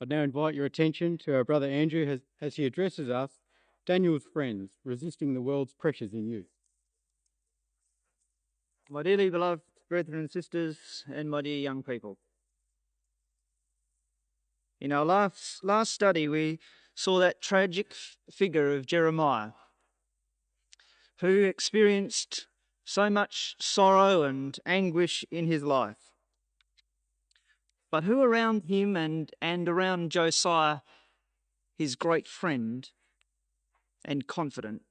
I'd now invite your attention to our brother Andrew as he addresses us, Daniel's friends, resisting the world's pressures in youth. My dearly beloved brethren and sisters, and my dear young people. In our last study, we saw that tragic figure of Jeremiah, who experienced so much sorrow and anguish in his life, but who around him and around Josiah, his great friend and confidant,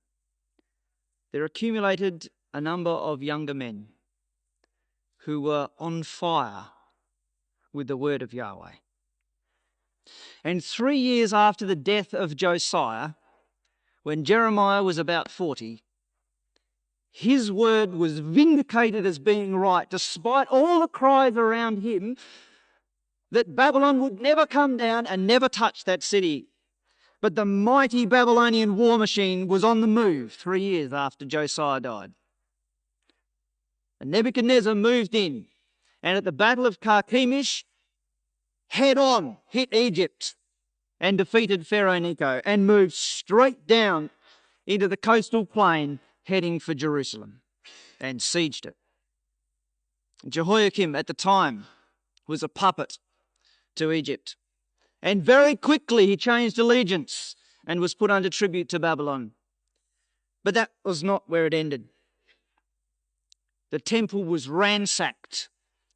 there accumulated a number of younger men who were on fire with the word of Yahweh. And 3 years after the death of Josiah, when Jeremiah was about 40, his word was vindicated as being right, despite all the cries around him that Babylon would never come down and never touch that city. But the mighty Babylonian war machine was on the move 3 years after Josiah died. And Nebuchadnezzar moved in, and at the Battle of Carchemish, head on hit Egypt and defeated Pharaoh Necho and moved straight down into the coastal plain heading for Jerusalem and sieged it. Jehoiakim at the time was a puppet to Egypt, and very quickly he changed allegiance and was put under tribute to Babylon. But that was not where it ended. The temple was ransacked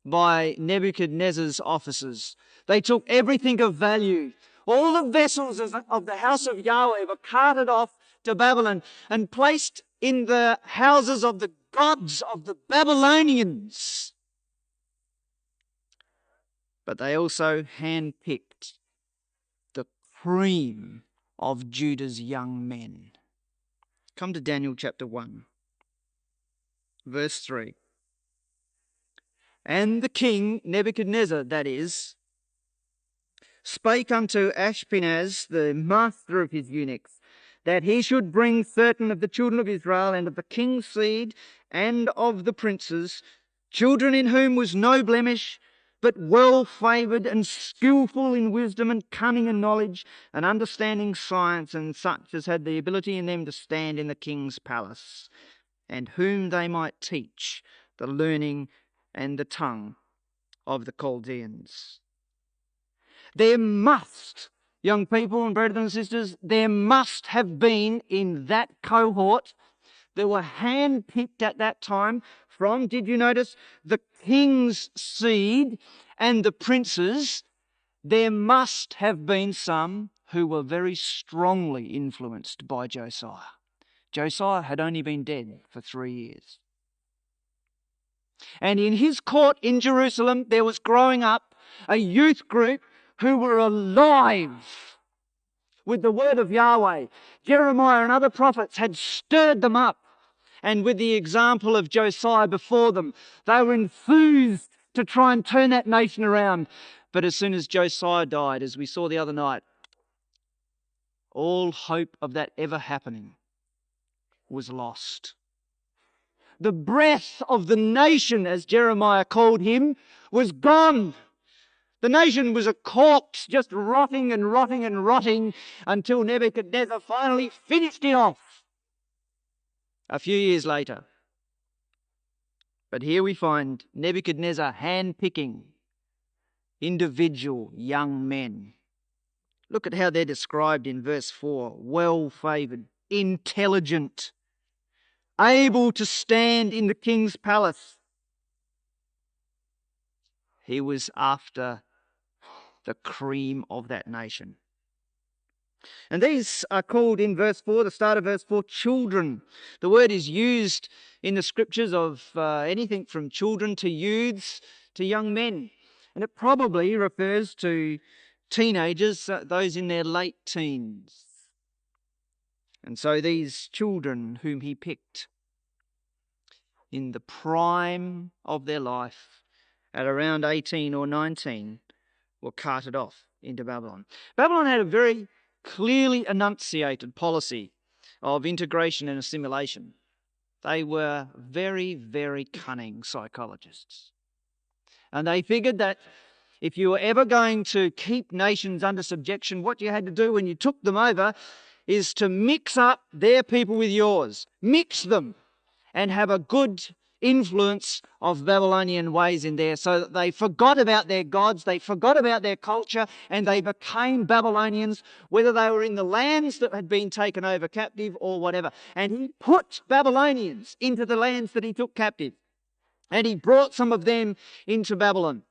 by Nebuchadnezzar's officers. They took everything of value. All the vessels of the house of Yahweh were carted off to Babylon and placed in the houses of the gods of the Babylonians. But they also handpicked the cream of Judah's young men. Come to Daniel chapter 1, verse 3. And the king, Nebuchadnezzar, that is, spake unto Ashpenaz, the master of his eunuchs, that he should bring certain of the children of Israel and of the king's seed and of the princes, children in whom was no blemish, but well favoured and skillful in wisdom and cunning and knowledge and understanding science, and such as had the ability in them to stand in the king's palace, and whom they might teach the learning and the tongue of the Chaldeans. There must, young people and brothers and sisters, there must have been in that cohort that were hand-picked at that time from, did you notice, the king's seed and the princes. There must have been some who were very strongly influenced by Josiah. Josiah had only been dead for 3 years. And in his court in Jerusalem, there was growing up a youth group who were alive with the word of Yahweh. Jeremiah and other prophets had stirred them up. And with the example of Josiah before them, they were enthused to try and turn that nation around. But as soon as Josiah died, as we saw the other night, all hope of that ever happening was lost. The breath of the nation, as Jeremiah called him, was gone. The nation was a corpse, just rotting and rotting and rotting until Nebuchadnezzar finally finished it off a few years later. But here we find Nebuchadnezzar hand-picking individual young men. Look at how they're described in verse 4. Well-favoured, intelligent, able to stand in the king's palace. He was after the cream of that nation. And these are called in verse 4, the start of verse 4, children. The word is used in the scriptures of anything from children to youths to young men. And it probably refers to teenagers, those in their late teens. And so these children whom he picked in the prime of their life at around 18 or 19 were carted off into Babylon. Babylon had a very clearly enunciated policy of integration and assimilation. They were very, very cunning psychologists. And they figured that If you were ever going to keep nations under subjection, what you had to do when you took them over is to mix up their people with yours. Mix them and have a good influence of Babylonian ways in there, so that they forgot about their gods, they forgot about their culture, and they became Babylonians, whether they were in the lands that had been taken over captive or whatever. And he put Babylonians into the lands that he took captive, and he brought some of them into Babylon.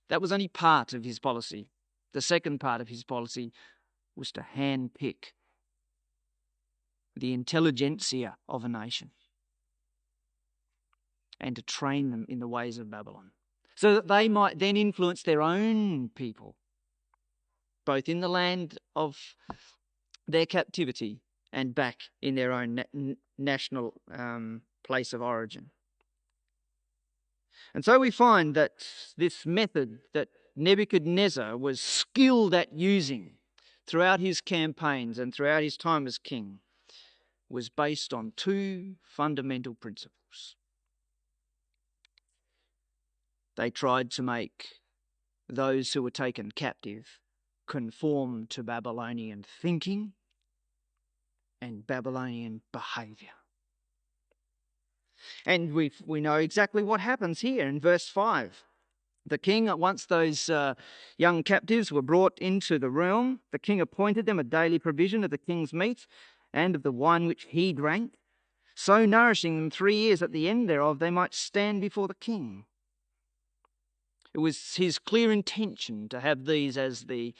That was only part of his policy. The second part of his policy was to handpick the intelligentsia of a nation and to train them in the ways of Babylon, so that they might then influence their own people, both in the land of their captivity and back in their own national place of origin. And so we find that this method that Nebuchadnezzar was skilled at using throughout his campaigns and throughout his time as king was based on two fundamental principles. They tried to make those who were taken captive conform to Babylonian thinking and Babylonian behaviour. And we know exactly what happens here in verse 5. The king, once those young captives were brought into the realm, the king appointed them a daily provision of the king's meat and of the wine which he drank, so nourishing them 3 years, at the end thereof they might stand before the king. It was his clear intention to have these as the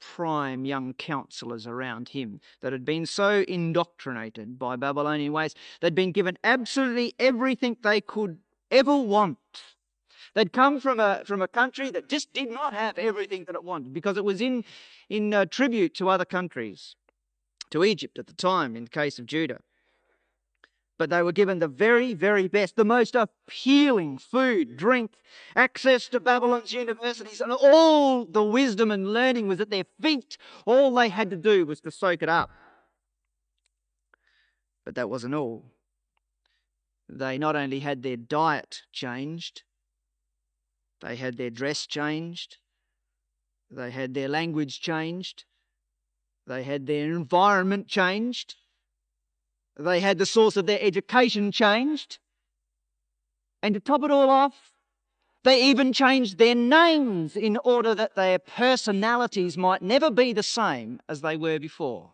prime young counsellors around him that had been so indoctrinated by Babylonian ways. They'd been given absolutely everything they could ever want. They'd come from a country that just did not have everything that it wanted, because it was in tribute to other countries, to Egypt at the time in the case of Judah. But they were given the very, very best, the most appealing food, drink, access to Babylon's universities, and all the wisdom and learning was at their feet. All they had to do was to soak it up. But that wasn't all. They not only had their diet changed, they had their dress changed, they had their language changed, they had their environment changed, they had the source of their education changed, and to top it all off, they even changed their names in order that their personalities might never be the same as they were before.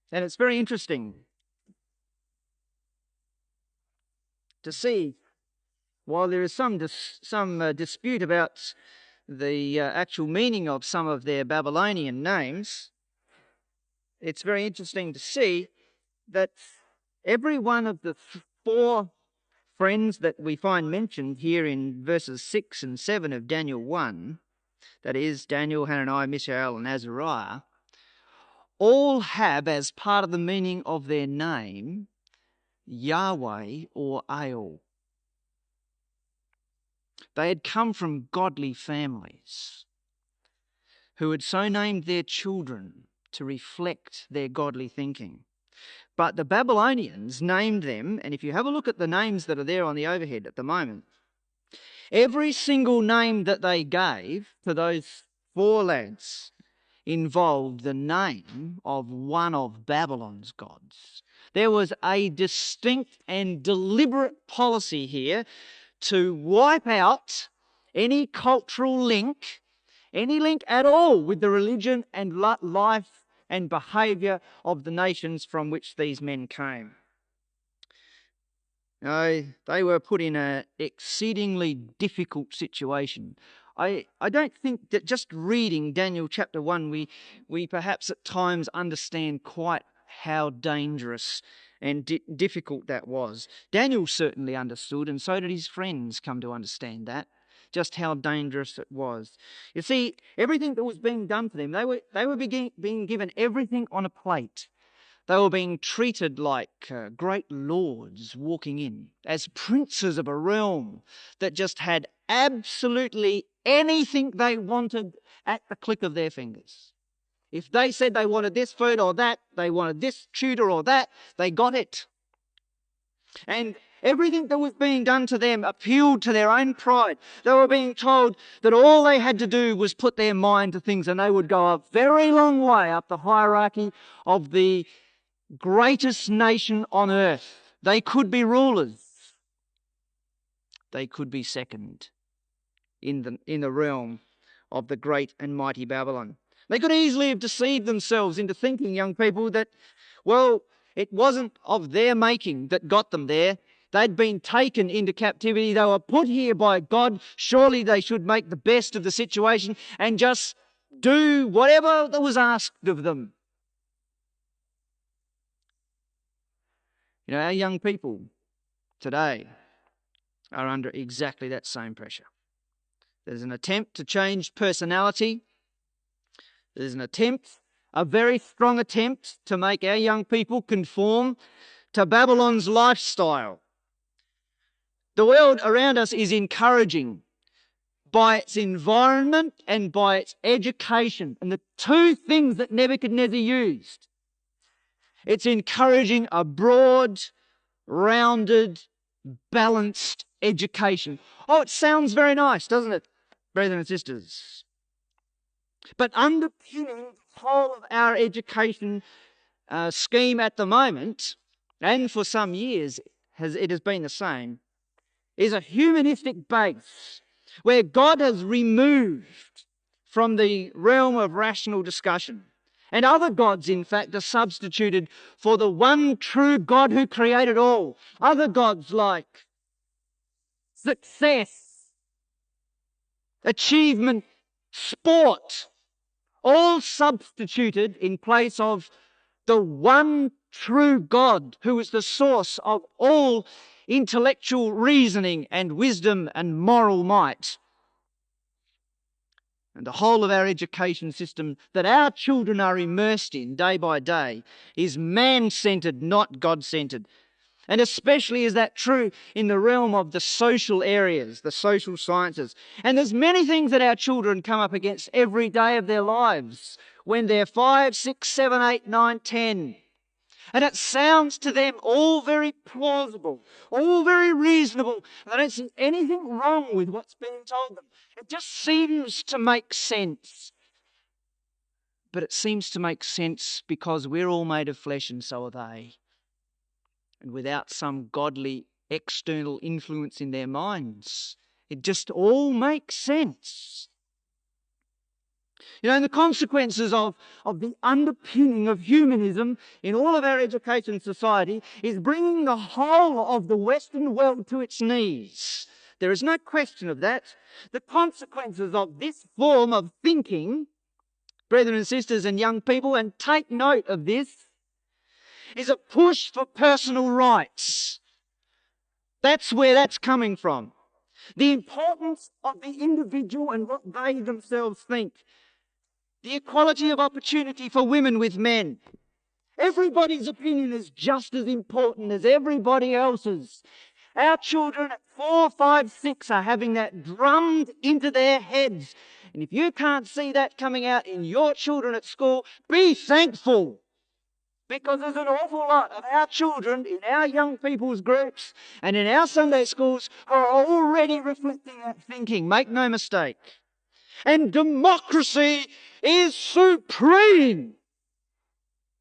And it's very interesting to see, while there is some dispute about the actual meaning of some of their Babylonian names, it's very interesting to see that every one of the 4 friends that we find mentioned here in verses 6 and 7 of Daniel 1, that is Daniel, Hananiah, Mishael, and Azariah, all have as part of the meaning of their name Yahweh or El. They had come from godly families who had so named their children to reflect their godly thinking. But the Babylonians named them, and if you have a look at the names that are there on the overhead at the moment, every single name that they gave to those 4 lads involved the name of one of Babylon's gods. There was a distinct and deliberate policy here to wipe out any cultural link, any link at all with the religion and life and behaviour of the nations from which these men came. They were put in an exceedingly difficult situation. I don't think that just reading Daniel chapter 1, we perhaps at times understand quite how dangerous and difficult that was. Daniel certainly understood, and so did his friends come to understand that, just how dangerous it was. You see, everything that was being done to them, they were being given everything on a plate. They were being treated like great lords walking in, as princes of a realm that just had absolutely anything they wanted at the click of their fingers. If they said they wanted this food or that, they wanted this tutor or that, they got it. And everything that was being done to them appealed to their own pride. They were being told that all they had to do was put their mind to things and they would go a very long way up the hierarchy of the greatest nation on earth. They could be rulers. They could be second in the realm of the great and mighty Babylon. They could easily have deceived themselves into thinking, young people, that, well, it wasn't of their making that got them there. They'd been taken into captivity. They were put here by God. Surely they should make the best of the situation and just do whatever that was asked of them. You know, our young people today are under exactly that same pressure. There's an attempt to change personality. There's an attempt, a very strong attempt, to make our young people conform to Babylon's lifestyle. The world around us is encouraging by its environment and by its education. And the two things that Nebuchadnezzar used, it's encouraging a broad, rounded, balanced education. Oh, it sounds very nice, doesn't it, brothers and sisters? But underpinning the whole of our education scheme at the moment, and for some years it has been the same, is a humanistic base where God has removed from the realm of rational discussion. And other gods, in fact, are substituted for the one true God who created all. Other gods like success, achievement, sport, all substituted in place of the one true God who is the source of all intellectual reasoning and wisdom and moral might. And the whole of our education system that our children are immersed in day by day is man-centered, not God-centered. And especially is that true in the realm of the social areas, the social sciences. And there's many things that our children come up against every day of their lives when they're 5, 6, 7, 8, 9, 10. And it sounds to them all very plausible, all very reasonable. They don't see anything wrong with what's being told them. It just seems to make sense. But it seems to make sense because we're all made of flesh and so are they. And without some godly external influence in their minds, it just all makes sense. You know, and the consequences of the underpinning of humanism in all of our education society is bringing the whole of the Western world to its knees. There is no question of that. The consequences of this form of thinking, brethren and sisters and young people, and take note of this, is a push for personal rights. That's where that's coming from. The importance of the individual and what they themselves think. The equality of opportunity for women with men. Everybody's opinion is just as important as everybody else's. Our children at 4, 5, 6 are having that drummed into their heads. And if you can't see that coming out in your children at school, be thankful. Because there's an awful lot of our children in our young people's groups and in our Sunday schools who are already reflecting that thinking. Make no mistake. And democracy is supreme.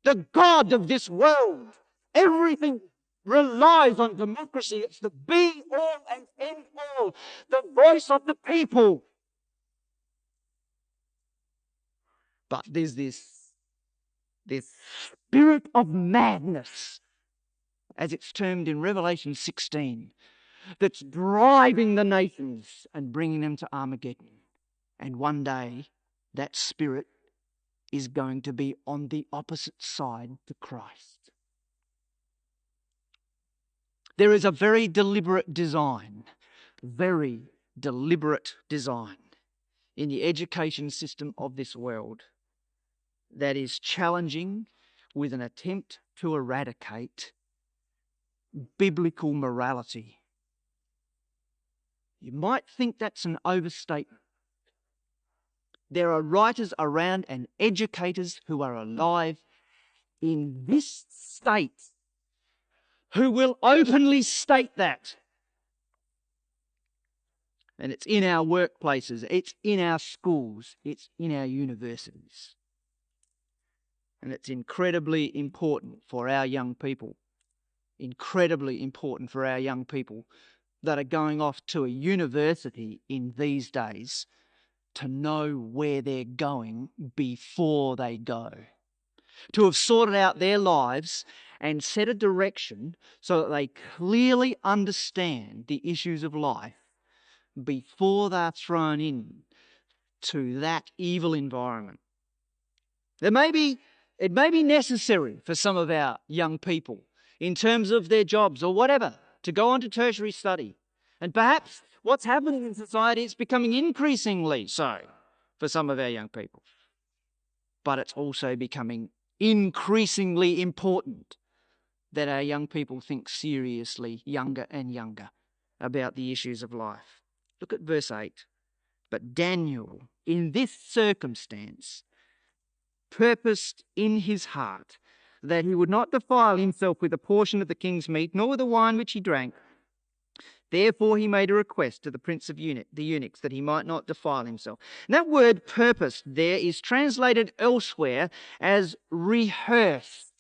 The God of this world. Everything relies on democracy. It's the be-all and end-all. The voice of the people. But there's this spirit of madness, as it's termed in Revelation 16, that's driving the nations and bringing them to Armageddon. And one day, that spirit is going to be on the opposite side to Christ. There is a very deliberate design in the education system of this world that is challenging with an attempt to eradicate biblical morality. You might think that's an overstatement. There are writers around and educators who are alive in this state who will openly state that. And it's in our workplaces, it's in our schools, it's in our universities. And it's incredibly important for our young people. Incredibly important for our young people that are going off to a university in these days to know where they're going before they go. To have sorted out their lives and set a direction so that they clearly understand the issues of life before they're thrown in to that evil environment. It may be necessary for some of our young people in terms of their jobs or whatever to go on to tertiary study. And perhaps what's happening in society is becoming increasingly so for some of our young people. But it's also becoming increasingly important that our young people think seriously, younger and younger, about the issues of life. Look at verse 8. But Daniel, in this circumstance, purposed in his heart that he would not defile himself with a portion of the king's meat, nor with the wine which he drank. Therefore he made a request to the prince of the eunuchs that he might not defile himself. And that word purposed there is translated elsewhere as rehearsed.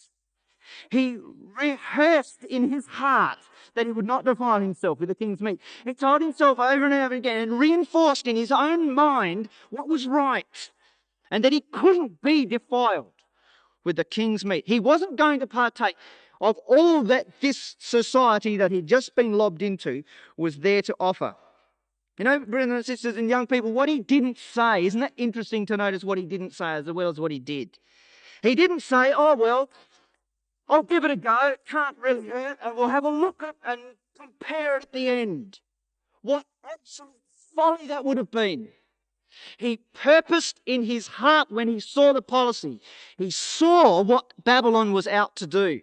He rehearsed in his heart that he would not defile himself with the king's meat. He told himself over and over again and reinforced in his own mind what was right and that he couldn't be defiled with the king's meat. He wasn't going to partake of all that this society that he'd just been lobbed into was there to offer. You know, brothers and sisters and young people, what he didn't say, isn't it interesting to notice what he didn't say as well as what he did? He didn't say, oh, well, I'll give it a go, it can't really hurt, and we'll have a look at and compare it at the end. What absolute folly that would have been. He purposed in his heart when he saw the policy. He saw what Babylon was out to do.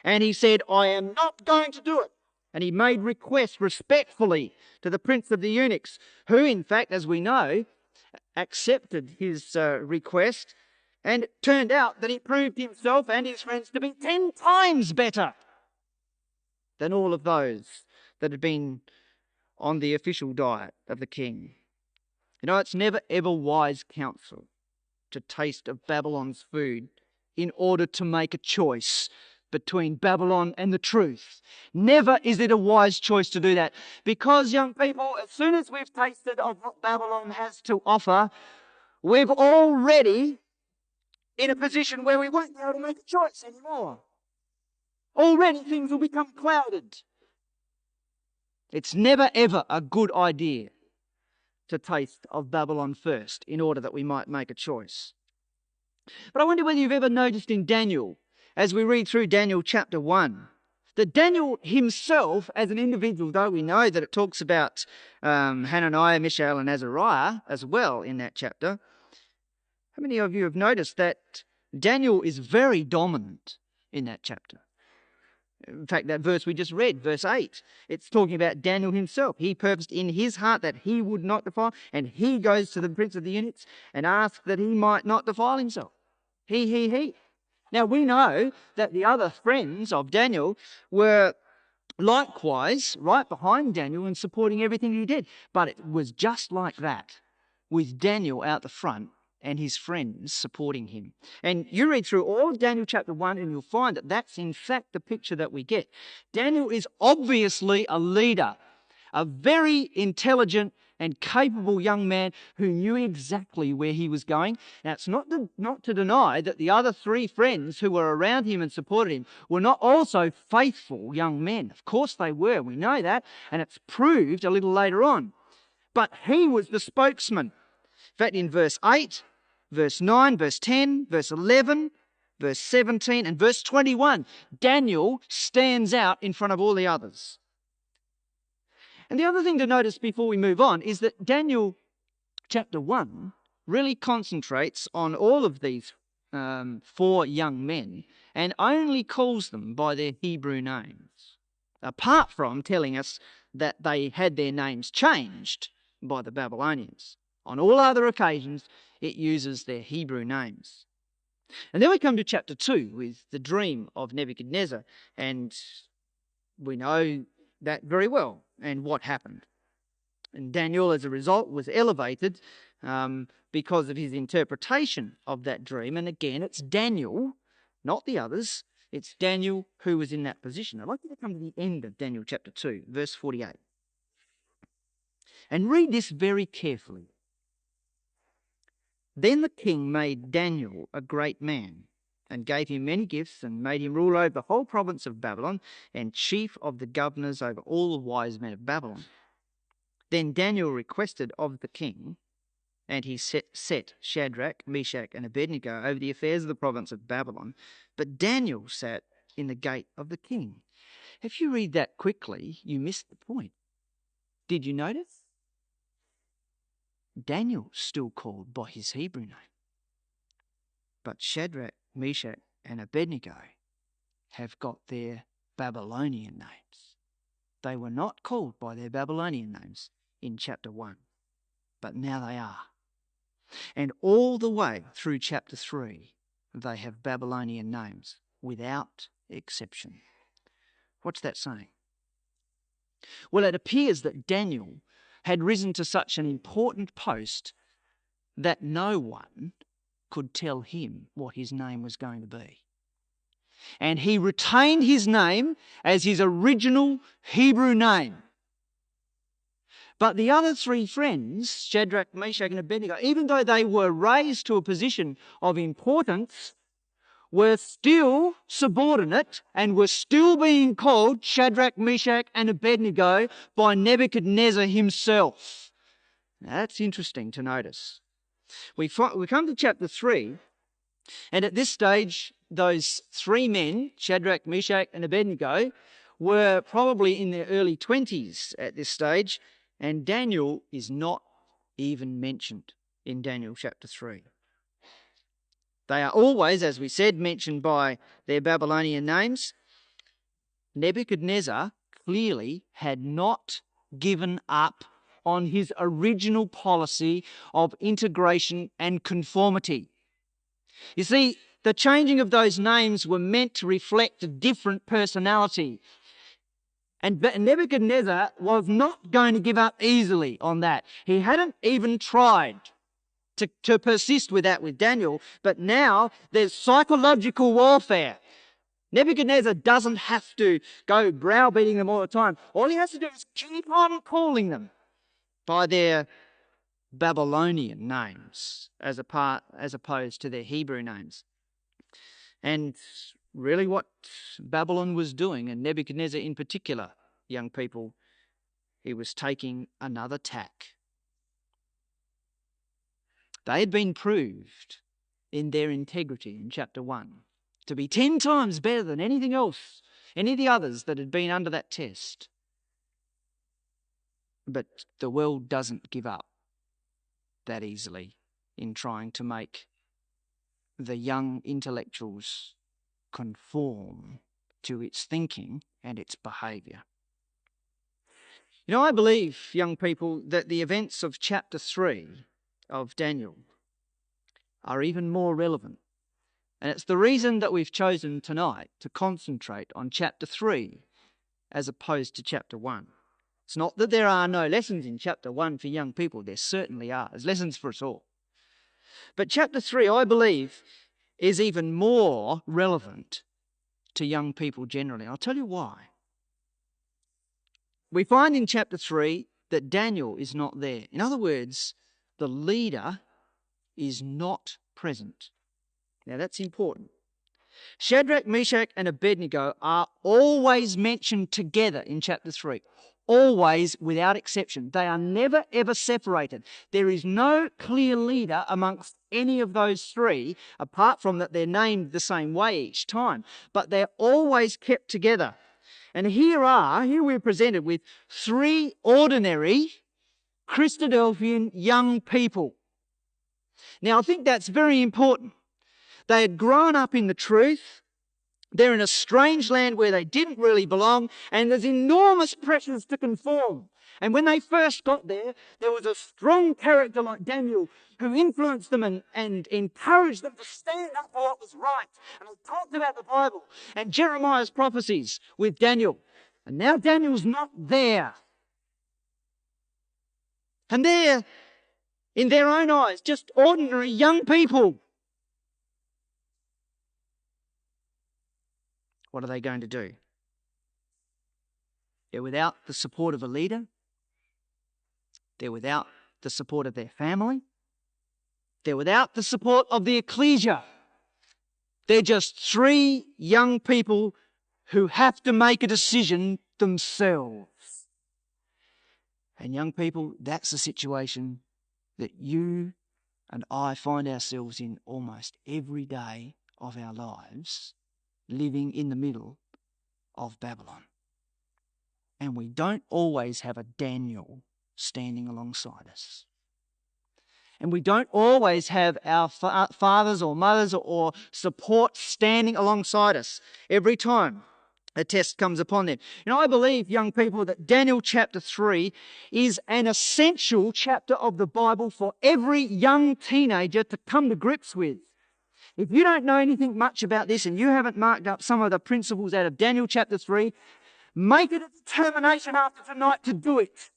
And he said, I am not going to do it. And he made requests respectfully to the prince of the eunuchs, who, in fact, as we know, accepted his request. And it turned out that he proved himself and his friends to be 10 times better than all of those that had been on the official diet of the king. You know, it's never ever wise counsel to taste of Babylon's food in order to make a choice between Babylon and the truth. Never is it a wise choice to do that. Because, young people, as soon as we've tasted of what Babylon has to offer, we've already in a position where we won't be able to make a choice anymore. Already things will become clouded. It's never ever a good idea to taste of Babylon first in order that we might make a choice. But I wonder whether you've ever noticed in Daniel, as we read through Daniel chapter 1, that Daniel himself as an individual, though we know that it talks about Hananiah, Mishael and Azariah as well in that chapter, how many of you have noticed that Daniel is very dominant in that chapter? In fact, that verse we just read, verse 8, it's talking about Daniel himself. He purposed in his heart that he would not defile, and he goes to the prince of the eunuchs and asks that he might not defile himself. He. Now, we know that the other friends of Daniel were likewise right behind Daniel and supporting everything he did. But it was just like that, with Daniel out the front and his friends supporting him. And you read through all of Daniel chapter 1 and you'll find that that's in fact the picture that we get. Daniel is obviously a leader, a very intelligent and capable young man who knew exactly where he was going. Now, it's not to deny that the other three friends who were around him and supported him were not also faithful young men. Of course they were, we know that, and it's proved a little later on. But he was the spokesman. In fact, in verse 8, verse 9, verse 10, verse 11, verse 17, and verse 21, Daniel stands out in front of all the others. And the other thing to notice before we move on is that Daniel chapter 1 really concentrates on all of these 4 young men and only calls them by their Hebrew names, apart from telling us that they had their names changed by the Babylonians. On all other occasions, it uses their Hebrew names. And then we come to chapter 2 with the dream of Nebuchadnezzar, and we know that very well and what happened. And Daniel, as a result, was elevated because of his interpretation of that dream. And again, it's Daniel, not the others. It's Daniel who was in that position. I'd like you to come to the end of Daniel chapter 2, verse 48. And read this very carefully. Then the king made Daniel a great man, and gave him many gifts, and made him rule over the whole province of Babylon, and chief of the governors over all the wise men of Babylon. Then Daniel requested of the king, and he set Shadrach, Meshach, and Abednego over the affairs of the province of Babylon. But Daniel sat in the gate of the king. If you read that quickly, you miss the point. Did you notice? Daniel's still called by his Hebrew name. But Shadrach, Meshach, and Abednego have got their Babylonian names. They were not called by their Babylonian names in chapter 1, but now they are. And all the way through chapter 3, they have Babylonian names without exception. What's that saying? Well, it appears that Daniel had risen to such an important post that no one could tell him what his name was going to be. And he retained his name as his original Hebrew name. But the other three friends, Shadrach, Meshach, and Abednego, even though they were raised to a position of importance, were still subordinate and were still being called Shadrach, Meshach, and Abednego by Nebuchadnezzar himself. Now, that's interesting to notice. We come to chapter 3, and at this stage, those three men, Shadrach, Meshach, and Abednego, were probably in their early 20s at this stage, and Daniel is not even mentioned in Daniel chapter 3. They are always, as we said, mentioned by their Babylonian names. Nebuchadnezzar clearly had not given up on his original policy of integration and conformity. You see, the changing of those names were meant to reflect a different personality. And Nebuchadnezzar was not going to give up easily on that. He hadn't even tried to persist with that with Daniel, but now there's psychological warfare. Nebuchadnezzar doesn't have to go browbeating them all the time. All he has to do is keep on calling them by their Babylonian names as opposed to their Hebrew names. And really what Babylon was doing, and Nebuchadnezzar in particular, young people, he was taking another tack. They had been proved in their integrity in chapter 1 to be 10 times better than anything else, any of the others that had been under that test. But the world doesn't give up that easily in trying to make the young intellectuals conform to its thinking and its behaviour. You know, I believe, young people, that the events of chapter 3 of Daniel are even more relevant. And it's the reason that we've chosen tonight to concentrate on chapter 3 as opposed to chapter 1. It's not that there are no lessons in chapter 1 for young people. There certainly are. There's lessons for us all. But chapter 3, I believe, is even more relevant to young people generally. I'll tell you why. We find in chapter 3 that Daniel is not there. In other words, the leader is not present. Now that's important. Shadrach, Meshach, and Abednego are always mentioned together in chapter 3. Always, without exception. They are never, ever separated. There is no clear leader amongst any of those three, apart from that they're named the same way each time. But they're always kept together. And here we're presented with three ordinary Christadelphian young people. Now, I think that's very important. They had grown up in the truth. They're in a strange land where they didn't really belong, and there's enormous pressures to conform. And when they first got there, there was a strong character like Daniel who influenced them and encouraged them to stand up for what was right. And they talked about the Bible and Jeremiah's prophecies with Daniel. And now Daniel's not there. And they're, in their own eyes, just ordinary young people. What are they going to do? They're without the support of a leader. They're without the support of their family. They're without the support of the ecclesia. They're just three young people who have to make a decision themselves. And young people, that's the situation that you and I find ourselves in almost every day of our lives, living in the middle of Babylon. And we don't always have a Daniel standing alongside us. And we don't always have our fathers or mothers or support standing alongside us every time a test comes upon them. I believe, young people, that Daniel chapter 3 is an essential chapter of the Bible for every young teenager to come to grips with. If you don't know anything much about this and you haven't marked up some of the principles out of Daniel chapter 3, make it a determination after tonight to do it.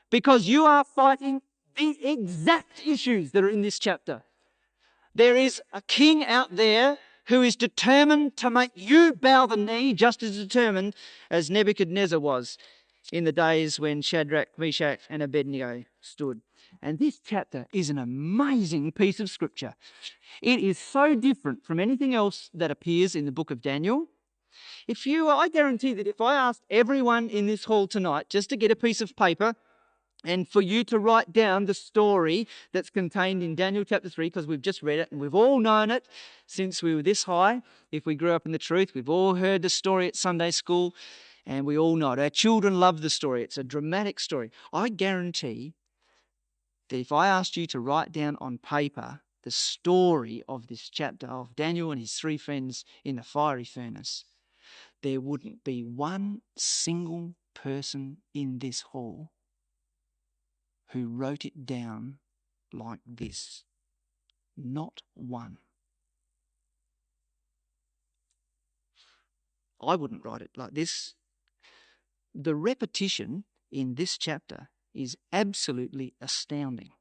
Because you are fighting the exact issues that are in this chapter. There is a king out there who is determined to make you bow the knee, just as determined as Nebuchadnezzar was in the days when Shadrach, Meshach, and Abednego stood. And this chapter is an amazing piece of scripture. It is so different from anything else that appears in the book of Daniel. I guarantee that if I asked everyone in this hall tonight just to get a piece of paper and for you to write down the story that's contained in Daniel chapter 3, because we've just read it and we've all known it since we were this high. If we grew up in the truth, we've all heard the story at Sunday school and we all know it. Our children love the story. It's a dramatic story. I guarantee that if I asked you to write down on paper the story of this chapter of Daniel and his three friends in the fiery furnace, there wouldn't be one single person in this hall who wrote it down like this. Not one. I wouldn't write it like this. The repetition in this chapter is absolutely astounding.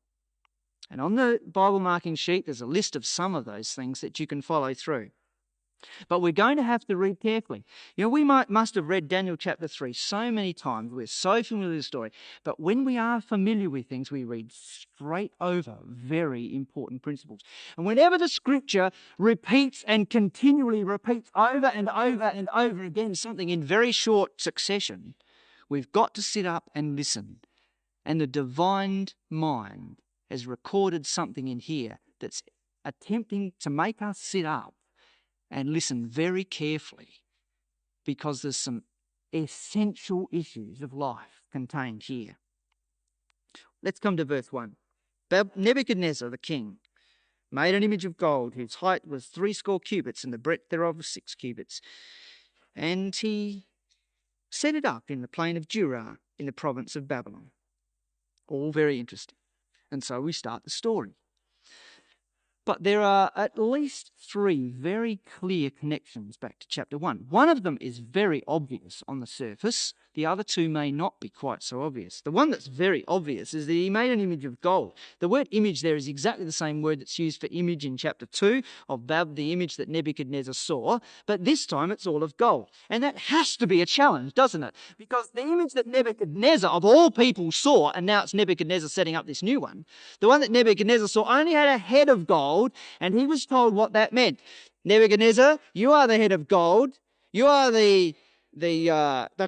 And on the Bible marking sheet, there's a list of some of those things that you can follow through. But we're going to have to read carefully. We must have read Daniel chapter 3 so many times. We're so familiar with the story. But when we are familiar with things, we read straight over very important principles. And whenever the scripture repeats and continually repeats over and over and over again something in very short succession, we've got to sit up and listen. And the divine mind has recorded something in here that's attempting to make us sit up and listen very carefully, because there's some essential issues of life contained here. Let's come to verse 1. Nebuchadnezzar the king made an image of gold whose height was 80 cubits and the breadth thereof was 6 cubits. And he set it up in the plain of Dura in the province of Babylon. All very interesting. And so we start the story. But there are at least 3 very clear connections back to chapter 1. One of them is very obvious on the surface. The other 2 may not be quite so obvious. The one that's very obvious is that he made an image of gold. The word image there is exactly the same word that's used for image in chapter 2 of the image that Nebuchadnezzar saw, but this time it's all of gold. And that has to be a challenge, doesn't it? Because the image that Nebuchadnezzar, of all people, saw, and now it's Nebuchadnezzar setting up this new one, the one that Nebuchadnezzar saw only had a head of gold, and he was told what that meant. Nebuchadnezzar, you are the head of gold. You are the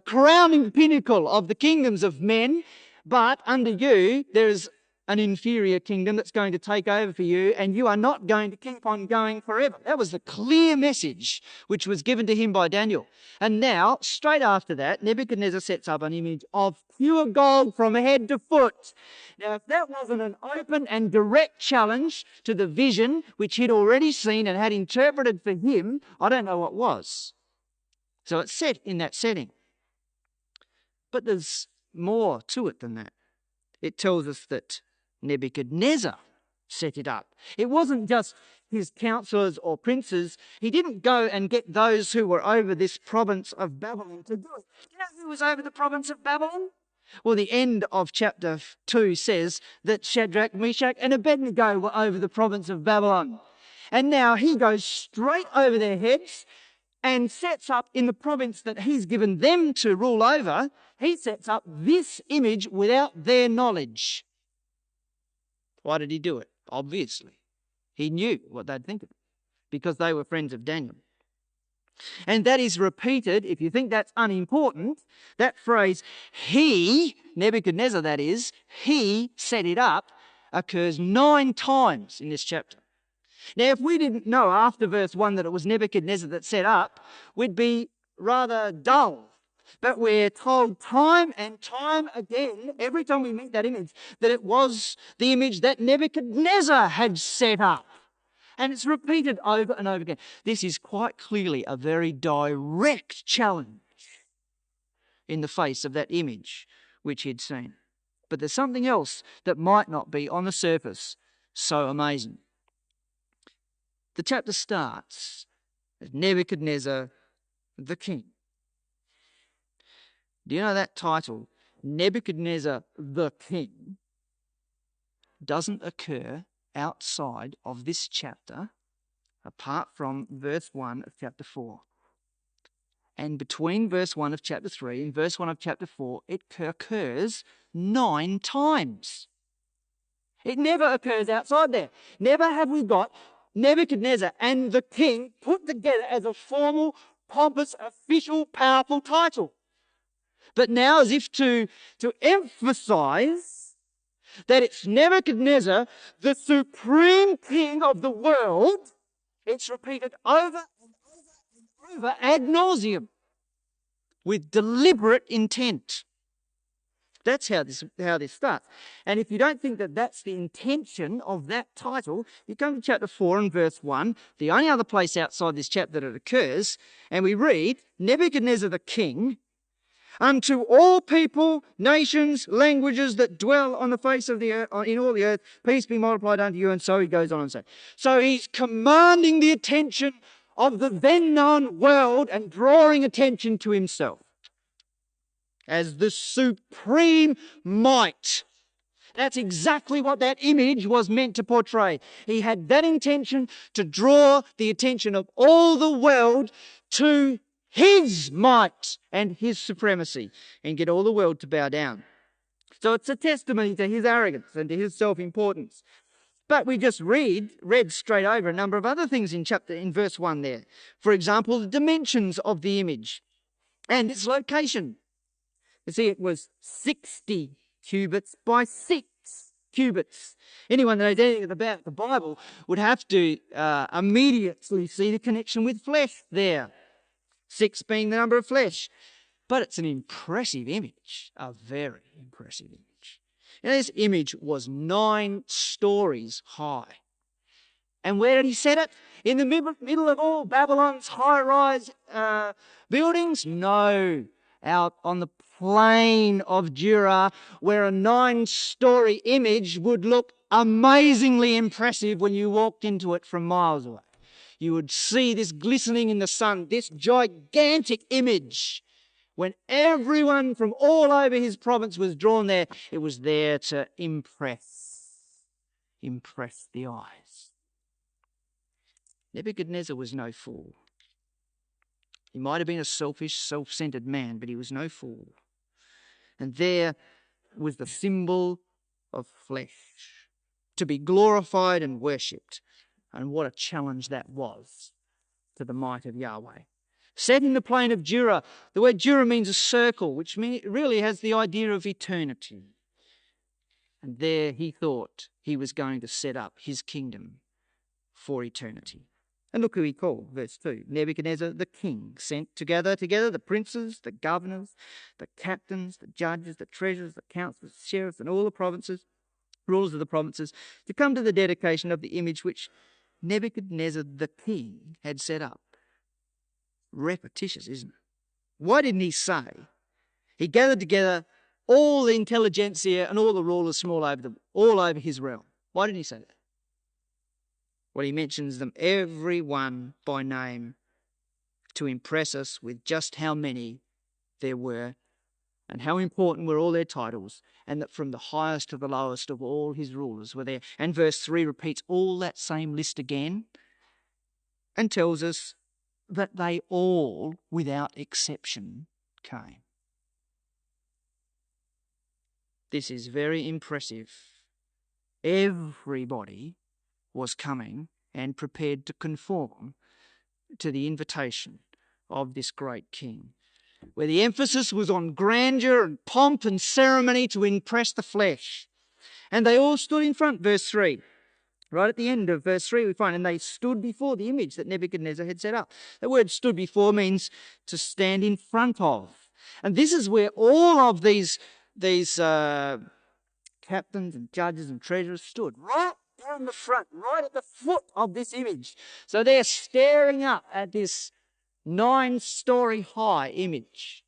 crowning pinnacle of the kingdoms of men, but under you there is an inferior kingdom that's going to take over for you, and you are not going to keep on going forever. That was the clear message which was given to him by Daniel. And now, straight after that, Nebuchadnezzar sets up an image of pure gold from head to foot. Now, if that wasn't an open and direct challenge to the vision which he'd already seen and had interpreted for him, I don't know what was. So it's set in that setting. But there's more to it than that. It tells us that Nebuchadnezzar set it up. It wasn't just his counselors or princes. He didn't go and get those who were over this province of Babylon to do it. You know who was over the province of Babylon? Well, the end of chapter 2 says that Shadrach, Meshach, and Abednego were over the province of Babylon. And now he goes straight over their heads and sets up in the province that he's given them to rule over, he sets up this image without their knowledge. Why did he do it? Obviously, he knew what they'd think of it because they were friends of Daniel. And that is repeated, if you think that's unimportant, that phrase, he, Nebuchadnezzar that is, he set it up, occurs 9 times in this chapter. Now, if we didn't know after verse 1 that it was Nebuchadnezzar that set up, we'd be rather dull. But we're told time and time again, every time we meet that image, that it was the image that Nebuchadnezzar had set up. And it's repeated over and over again. This is quite clearly a very direct challenge in the face of that image which he'd seen. But there's something else that might not be on the surface so amazing. The chapter starts as Nebuchadnezzar the king. Do you know that title, Nebuchadnezzar the king, doesn't occur outside of this chapter apart from verse 1 of chapter 4. And between verse 1 of chapter 3 and verse 1 of chapter 4, it occurs 9 times. It never occurs outside there. Never have we got Nebuchadnezzar and the king put together as a formal, pompous, official, powerful title. But now, as if to emphasize that it's Nebuchadnezzar, the supreme king of the world, it's repeated over and over and over ad nauseum with deliberate intent. That's how this starts. And if you don't think that that's the intention of that title, you come to chapter 4 and verse 1, the only other place outside this chapter that it occurs, and we read, Nebuchadnezzar the king, unto all people, nations, languages that dwell on the face of the earth, in all the earth, peace be multiplied unto you, and so he goes on and says. So he's commanding the attention of the then known world and drawing attention to himself as the supreme might. That's exactly what that image was meant to portray. He had that intention to draw the attention of all the world to his might and his supremacy and get all the world to bow down. So it's a testimony to his arrogance and to his self-importance. But we just read straight over a number of other things in verse 1 there. For example, the dimensions of the image and its location. You see, it was 60 cubits by 6 cubits. Anyone that knows anything about the Bible would have to immediately see the connection with flesh there. 6 being the number of flesh. But it's an impressive image, a very impressive image. Now, this image was 9 stories high. And where did he set it? In the middle of all Babylon's high-rise buildings? No. Out on the plain of Dura, where a 9-story image would look amazingly impressive when you walked into it from miles away. You would see this glistening in the sun, this gigantic image. When everyone from all over his province was drawn there, it was there to impress the eyes. Nebuchadnezzar was no fool. He might have been a selfish, self-centered man, but he was no fool. And there was the symbol of flesh, to be glorified and worshipped. And what a challenge that was to the might of Yahweh. Set in the plain of Dura. The word Dura means a circle, which really has the idea of eternity. And there he thought he was going to set up his kingdom for eternity. And look who he called, verse 2. Nebuchadnezzar the king sent together the princes, the governors, the captains, the judges, the treasurers, the councillors, the sheriffs, and all the provinces, rulers of the provinces, to come to the dedication of the image which Nebuchadnezzar the king had set up. Repetitious, isn't it? Why didn't he say? He gathered together all the intelligentsia and all the rulers from all over his realm. Why didn't he say that? Well, he mentions them every one by name to impress us with just how many there were and how important were all their titles, and that from the highest to the lowest of all his rulers were there. And verse 3 repeats all that same list again and tells us that they all, without exception, came. This is very impressive. Everybody was coming and prepared to conform to the invitation of this great king, where the emphasis was on grandeur and pomp and ceremony to impress the flesh. And they all stood in front, verse 3. Right at the end of verse 3 we find, and they stood before the image that Nebuchadnezzar had set up. The word stood before means to stand in front of. And this is where all of these captains and judges and treasurers stood, right down the front, right at the foot of this image. So they're staring up at this 9-story high image,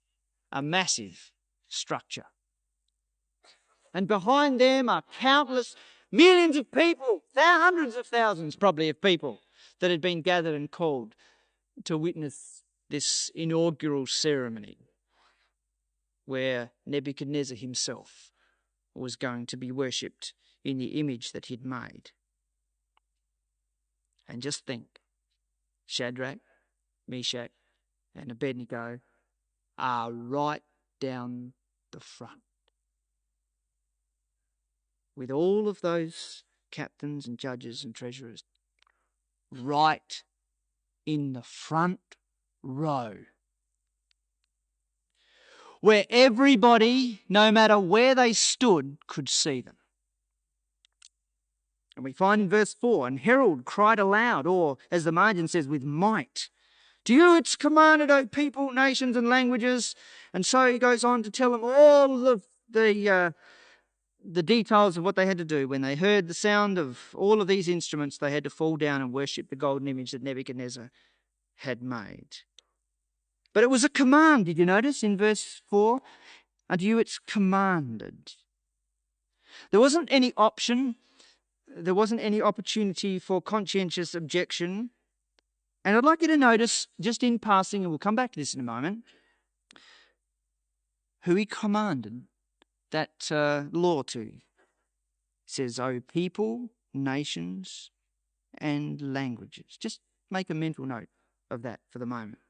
a massive structure. And behind them are countless millions of people, hundreds of thousands probably of people that had been gathered and called to witness this inaugural ceremony where Nebuchadnezzar himself was going to be worshipped in the image that he'd made. And just think, Shadrach, Meshach, and Abednego are right down the front, with all of those captains and judges and treasurers right in the front row, where everybody, no matter where they stood, could see them. And we find in verse 4, and Herod cried aloud, or as the margin says, with might, "To you it's commanded, O people, nations, and languages." And so he goes on to tell them all of the details of what they had to do. When they heard the sound of all of these instruments, they had to fall down and worship the golden image that Nebuchadnezzar had made. But it was a command, did you notice in verse 4? Unto you it's commanded. There wasn't any option. There wasn't any opportunity for conscientious objection. And I'd like you to notice, just in passing, and we'll come back to this in a moment, who he commanded that law to. He says, "O people, nations, and languages." Just make a mental note of that for the moment.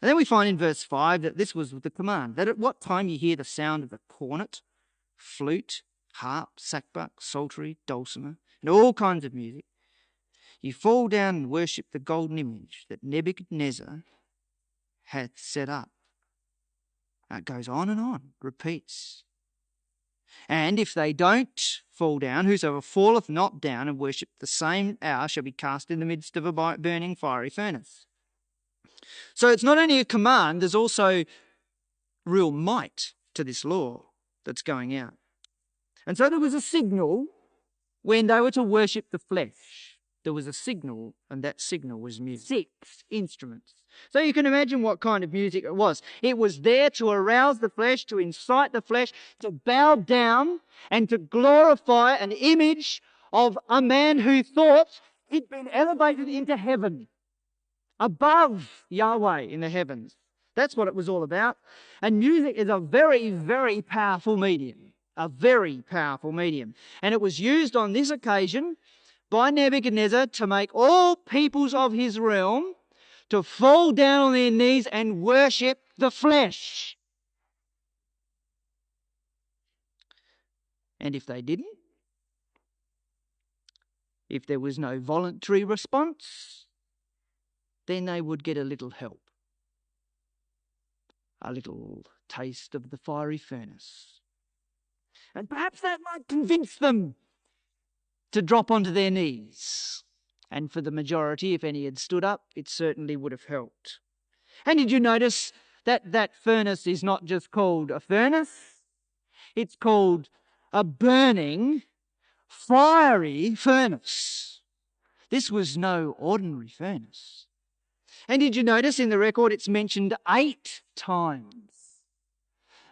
And then we find in verse 5 that this was the command, that at what time you hear the sound of the cornet, flute, harp, sackbut, psaltery, dulcimer, and all kinds of music, you fall down and worship the golden image that Nebuchadnezzar hath set up. And it goes on, repeats. And if they don't fall down, whosoever falleth not down and worship the same hour shall be cast in the midst of a burning fiery furnace. So it's not only a command, there's also real might to this law that's going out. And so there was a signal when they were to worship the flesh. There was a signal, and that signal was music. 6 instruments. So you can imagine what kind of music it was. It was there to arouse the flesh, to incite the flesh, to bow down and to glorify an image of a man who thought he'd been elevated into heaven, above Yahweh in the heavens. That's what it was all about. And music is a very, very powerful medium. A very powerful medium. And it was used on this occasion by Nebuchadnezzar to make all peoples of his realm to fall down on their knees and worship the flesh. And if they didn't, if there was no voluntary response, then they would get a little help, a little taste of the fiery furnace. And perhaps that might convince them to drop onto their knees. And for the majority, if any had stood up, it certainly would have helped. And did you notice that that furnace is not just called a furnace? It's called a burning, fiery furnace. This was no ordinary furnace. And did you notice in the record it's mentioned 8 times?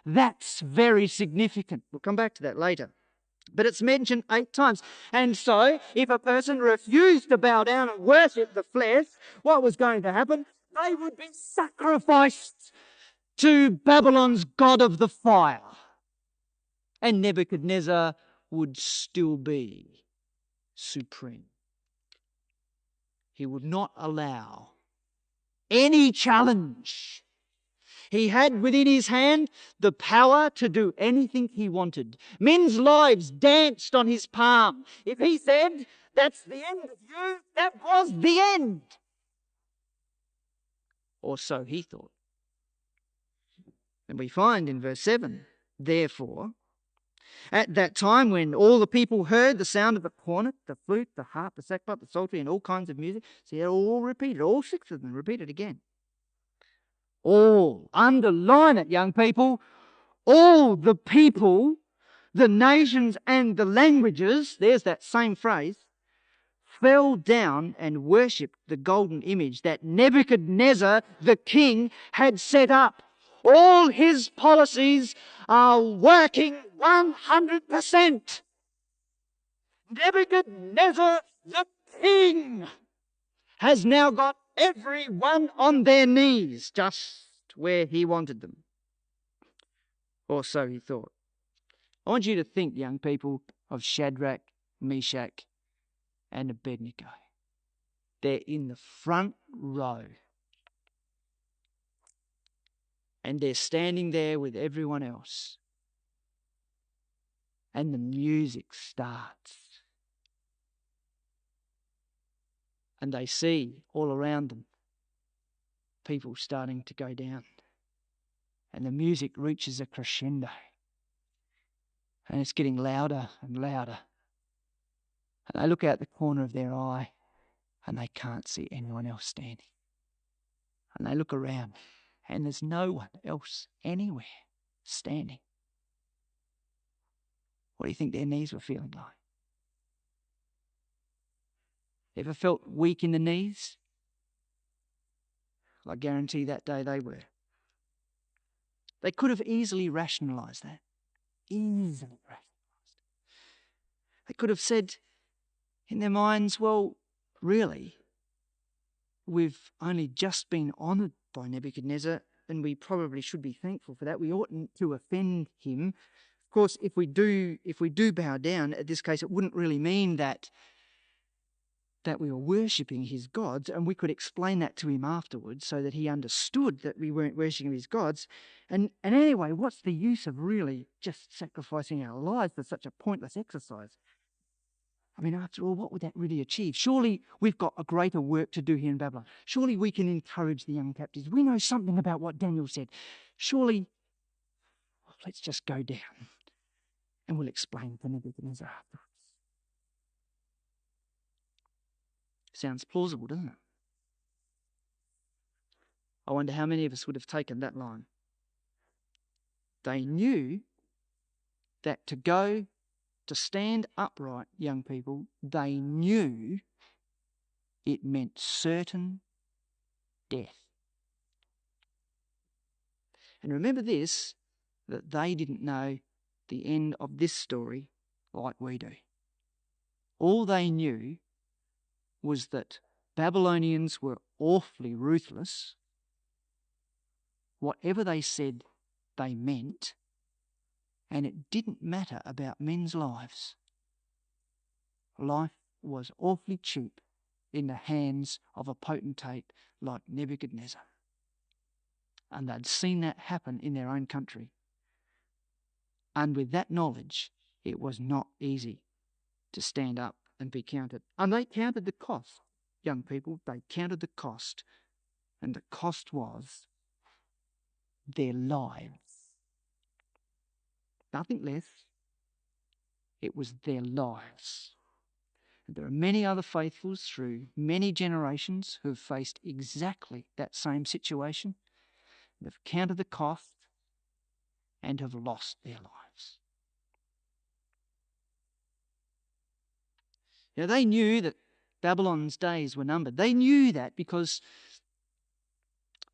That's very significant. We'll come back to that later. But it's mentioned 8 times. And so, if a person refused to bow down and worship the flesh, what was going to happen? They would be sacrificed to Babylon's god of the fire. And Nebuchadnezzar would still be supreme. He would not allow any challenge. He had within his hand the power to do anything he wanted. Men's lives danced on his palm. If he said, "That's the end of you," that was the end. Or so he thought. And we find in verse 7, therefore, at that time when all the people heard the sound of the cornet, the flute, the harp, the sackbut, the psaltery, and all kinds of music, see, they're all repeated, all 6 of them repeated again. All, underline it, young people, all the people, the nations and the languages, there's that same phrase, fell down and worshipped the golden image that Nebuchadnezzar, the king, had set up. All his policies are working 100%. Nebuchadnezzar, the king, has now got everyone on their knees, just where he wanted them. Or so he thought. I want you to think, young people, of Shadrach, Meshach, and Abednego. They're in the front row. And they're standing there with everyone else. And the music starts. And they see all around them people starting to go down. And the music reaches a crescendo. And it's getting louder and louder. And they look out the corner of their eye and they can't see anyone else standing. And they look around and there's no one else anywhere standing. What do you think their knees were feeling like? Ever felt weak in the knees? I guarantee that day they were. They could have easily rationalised that. Easily rationalised. They could have said in their minds, well, really, we've only just been honoured by Nebuchadnezzar, and we probably should be thankful for that. We oughtn't to offend him. Of course, if we do bow down, in this case, it wouldn't really mean that we were worshipping his gods, and we could explain that to him afterwards so that he understood that we weren't worshipping his gods. And anyway, what's the use of really just sacrificing our lives for such a pointless exercise? I mean, after all, what would that really achieve? Surely we've got a greater work to do here in Babylon. Surely we can encourage the young captives. We know something about what Daniel said. Surely, let's just go down and we'll explain to Nebuchadnezzar afterwards. Sounds plausible, doesn't it? I wonder how many of us would have taken that line. They knew that to stand upright, young people, they knew it meant certain death. And remember this, that they didn't know the end of this story like we do. All they knew was that Babylonians were awfully ruthless. Whatever they said, they meant, and it didn't matter about men's lives. Life was awfully cheap in the hands of a potentate like Nebuchadnezzar. And they'd seen that happen in their own country. And with that knowledge, it was not easy to stand up and be counted. And they counted the cost, young people. They counted the cost. And the cost was their lives. Nothing less, It was their lives. And there are many other faithfuls through many generations who have faced exactly that same situation, and have counted the cost and have lost their lives. Now, they knew that Babylon's days were numbered. They knew that because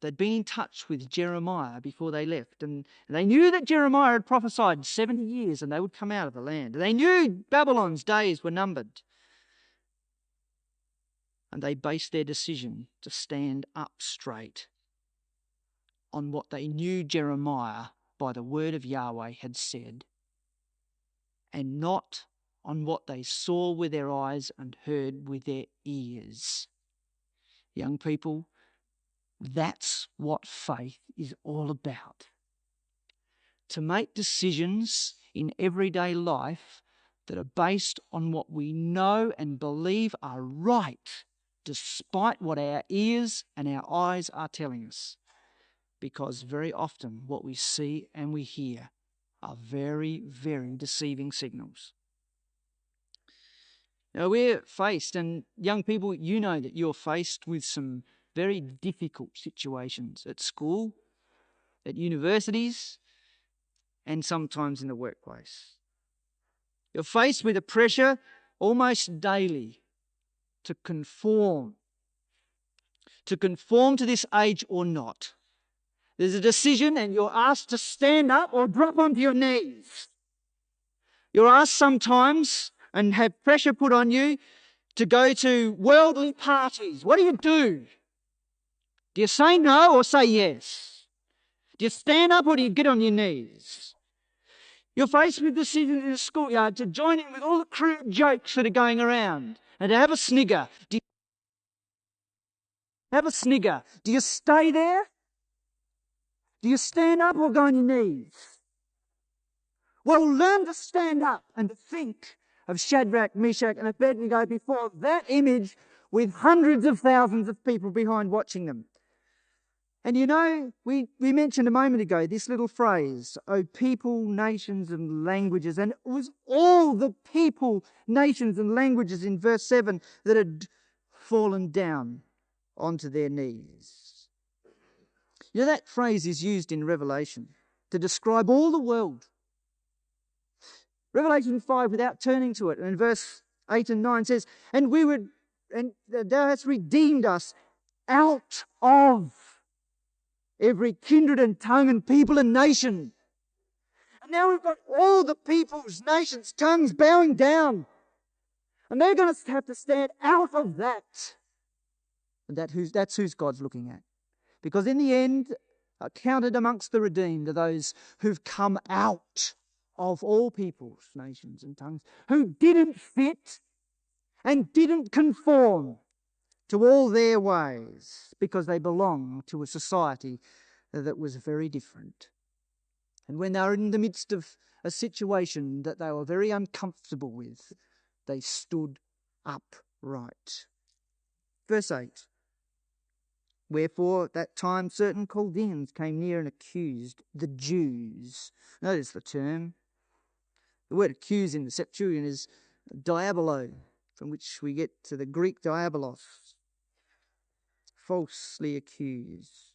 they'd been in touch with Jeremiah before they left. And they knew that Jeremiah had prophesied 70 years and they would come out of the land. They knew Babylon's days were numbered. And they based their decision to stand up straight on what they knew Jeremiah by the word of Yahweh had said, and not on what they saw with their eyes and heard with their ears. Young people, that's what faith is all about. To make decisions in everyday life that are based on what we know and believe are right, despite what our ears and our eyes are telling us. Because very often what we see and we hear are very, very deceiving signals. Now, we're faced, and young people, you know that you're faced with some very difficult situations at school, at universities, and sometimes in the workplace. You're faced with a pressure almost daily to conform to this age or not. There's a decision and you're asked to stand up or drop onto your knees. You're asked sometimes and have pressure put on you to go to worldly parties. What do? Do you say no or say yes? Do you stand up or do you get on your knees? You're faced with decisions in the schoolyard to join in with all the crude jokes that are going around and to have a snigger. Do you stay there? Do you stand up or go on your knees? Well, learn to stand up and to think of Shadrach, Meshach, and Abednego before that image with hundreds of thousands of people behind watching them. And you know, we mentioned a moment ago this little phrase, "O people, nations, and languages." And it was all the people, nations, and languages in verse 7 that had fallen down onto their knees. You know, that phrase is used in Revelation to describe all the world. Revelation 5, without turning to it, and in verse 8 and 9 says, and thou hast redeemed us out of every kindred and tongue and people and nation. And now we've got all the peoples, nations, tongues bowing down. And they're going to have to stand out of that. And that's who's God's looking at. Because in the end, counted amongst the redeemed are those who've come out of all peoples, nations and tongues, who didn't fit and didn't conform to all their ways, because they belong to a society that was very different. And when they were in the midst of a situation that they were very uncomfortable with, they stood upright. Verse 8. Wherefore at that time certain Chaldeans came near and accused the Jews. Notice the term. The word accuse in the Septuagint is diabolo, from which we get to the Greek diabolos, falsely accused.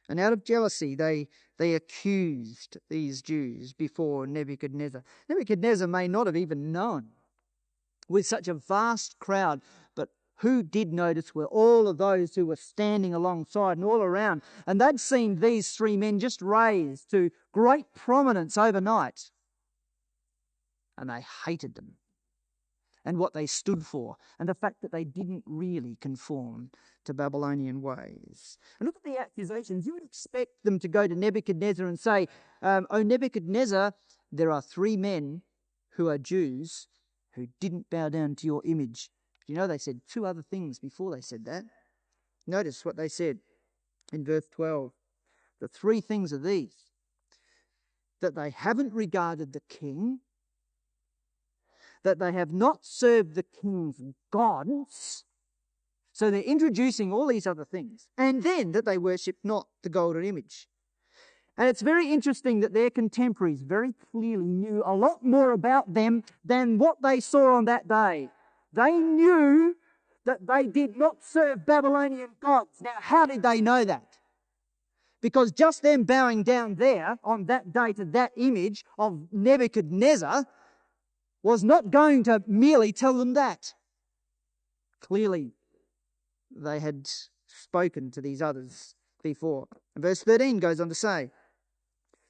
And out of jealousy they accused these Jews before Nebuchadnezzar. Nebuchadnezzar may not have even known, with such a vast crowd, but who did notice were all of those who were standing alongside and all around. And they'd seen these three men just raised to great prominence overnight. And they hated them and what they stood for, and the fact that they didn't really conform to Babylonian ways. And look at the accusations. You would expect them to go to Nebuchadnezzar and say, "O Nebuchadnezzar, there are three men who are Jews who didn't bow down to your image." You know, they said two other things before they said that. Notice what they said in verse 12. The three things are these: that they haven't regarded the king, that they have not served the king's gods. So they're introducing all these other things. And then that they worship not the golden image. And it's very interesting that their contemporaries very clearly knew a lot more about them than what they saw on that day. They knew that they did not serve Babylonian gods. Now, how did they know that? Because just them bowing down there on that day to that image of Nebuchadnezzar was not going to merely tell them that. Clearly, they had spoken to these others before. And verse 13 goes on to say,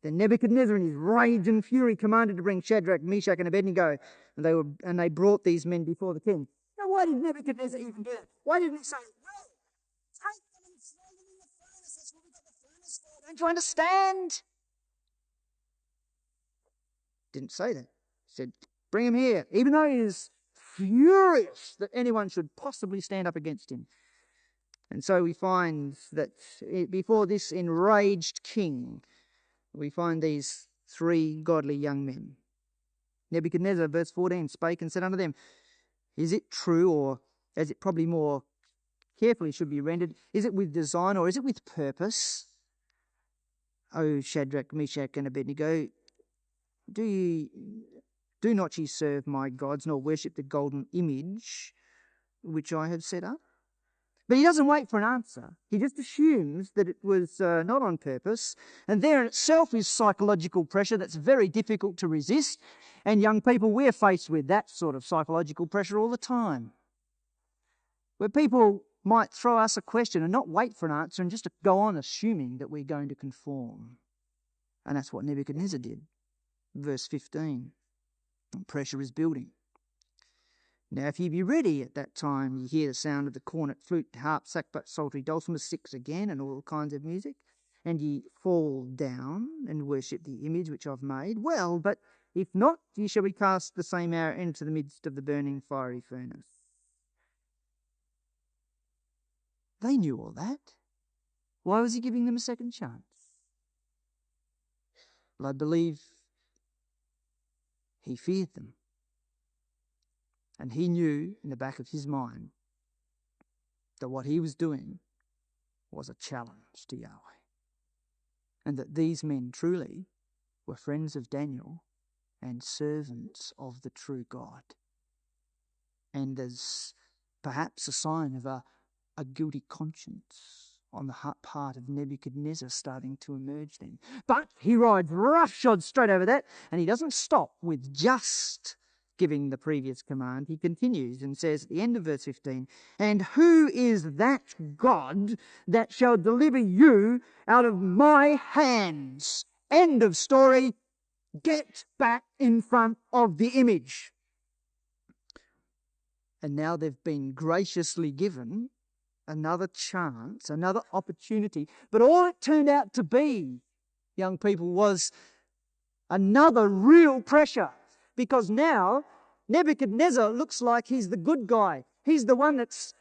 Then Nebuchadnezzar in his rage and fury commanded to bring Shadrach, Meshach, and Abednego, and they brought these men before the king. Now, why did Nebuchadnezzar even do that? Why didn't he say, well, take them and throw them in the furnace? That's what we got the furnace for. Don't you understand? Didn't say that. He said, bring him here, even though he is furious that anyone should possibly stand up against him. And so we find that before this enraged king, we find these three godly young men. Nebuchadnezzar, verse 14, spake and said unto them, Is it true, or as it probably more carefully should be rendered, is it with design or is it with purpose? O Shadrach, Meshach, and Abednego, do not ye serve my gods, nor worship the golden image which I have set up? But he doesn't wait for an answer. He just assumes that it was not on purpose. And there in itself is psychological pressure that's very difficult to resist. And young people, we're faced with that sort of psychological pressure all the time, where people might throw us a question and not wait for an answer and just go on assuming that we're going to conform. And that's what Nebuchadnezzar did. Verse 15, pressure is building. Now, if ye be ready at that time, ye hear the sound of the cornet, flute, harp, sackbut, psaltery, dulcimer, sticks again, and all kinds of music, and ye fall down and worship the image which I've made. Well, but if not, ye shall be cast the same hour into the midst of the burning fiery furnace. They knew all that. Why was he giving them a second chance? Well, I believe he feared them. And he knew in the back of his mind that what he was doing was a challenge to Yahweh. And that these men truly were friends of Daniel and servants of the true God. And there's perhaps a sign of a guilty conscience on the part of Nebuchadnezzar starting to emerge then. But he rides roughshod straight over that, and he doesn't stop with just giving the previous command. He continues and says at the end of verse 15, And who is that God that shall deliver you out of my hands? End of story. Get back in front of the image. And now they've been graciously given another chance, another opportunity. But all it turned out to be, young people, was another real pressure. Because now Nebuchadnezzar looks like he's the good guy. He's the one that's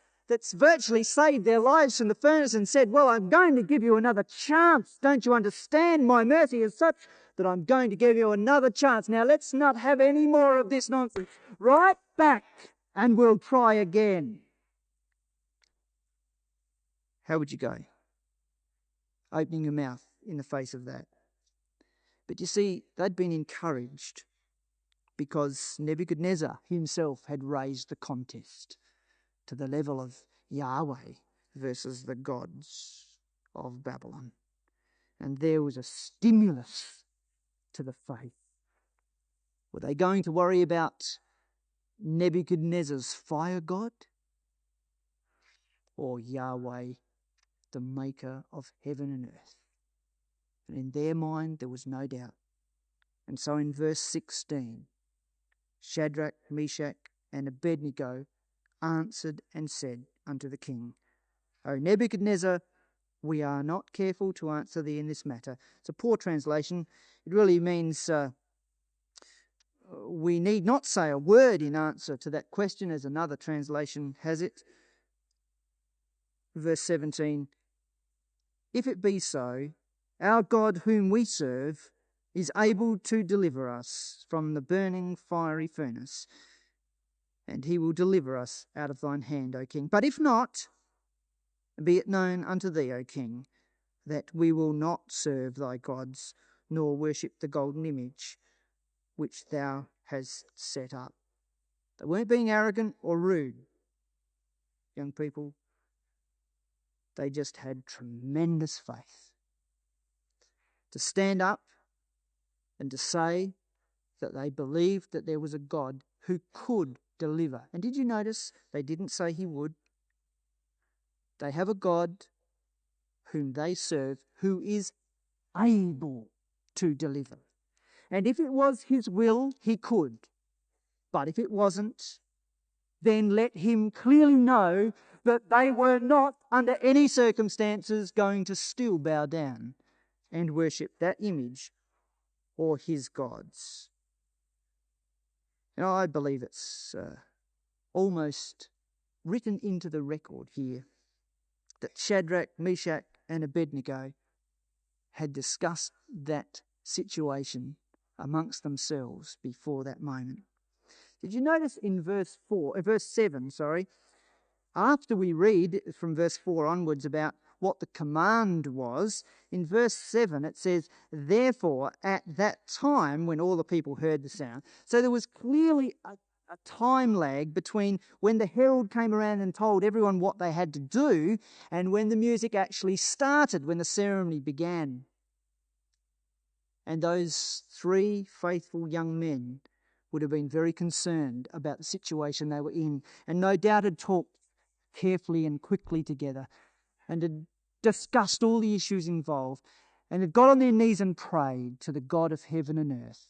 virtually saved their lives from the furnace and said, well, I'm going to give you another chance. Don't you understand? My mercy is such that I'm going to give you another chance. Now let's not have any more of this nonsense. Right back and we'll try again. How would you go? Opening your mouth in the face of that. But you see, they'd been encouraged because Nebuchadnezzar himself had raised the contest to the level of Yahweh versus the gods of Babylon. And there was a stimulus to the faith. Were they going to worry about Nebuchadnezzar's fire god or Yahweh, the maker of heaven and earth? And in their mind there was no doubt. And so in verse 16, Shadrach, Meshach, and Abednego answered and said unto the king, O Nebuchadnezzar, we are not careful to answer thee in this matter. It's a poor translation. It really means we need not say a word in answer to that question, as another translation has it. Verse 17, if it be so, our God whom we serve is able to deliver us from the burning fiery furnace, and he will deliver us out of thine hand, O king. But if not, be it known unto thee, O king, that we will not serve thy gods, nor worship the golden image which thou hast set up. They weren't being arrogant or rude, young people. They just had tremendous faith to stand up and to say that they believed that there was a God who could deliver. And did you notice they didn't say he would? They have a God whom they serve who is able to deliver. And if it was his will, he could. But if it wasn't, then let him clearly know that they were not, under any circumstances, going to still bow down and worship that image or his gods. And I believe it's almost written into the record here that Shadrach, Meshach, and Abednego had discussed that situation amongst themselves before that moment. Did you notice in verse 7, after we read from verse 4 onwards about what the command was, in verse 7 it says, therefore at that time when all the people heard the sound. So there was clearly a time lag between when the herald came around and told everyone what they had to do and when the music actually started, when the ceremony began. And those three faithful young men would have been very concerned about the situation they were in, and no doubt had talked carefully and quickly together and had discussed all the issues involved and had got on their knees and prayed to the God of heaven and earth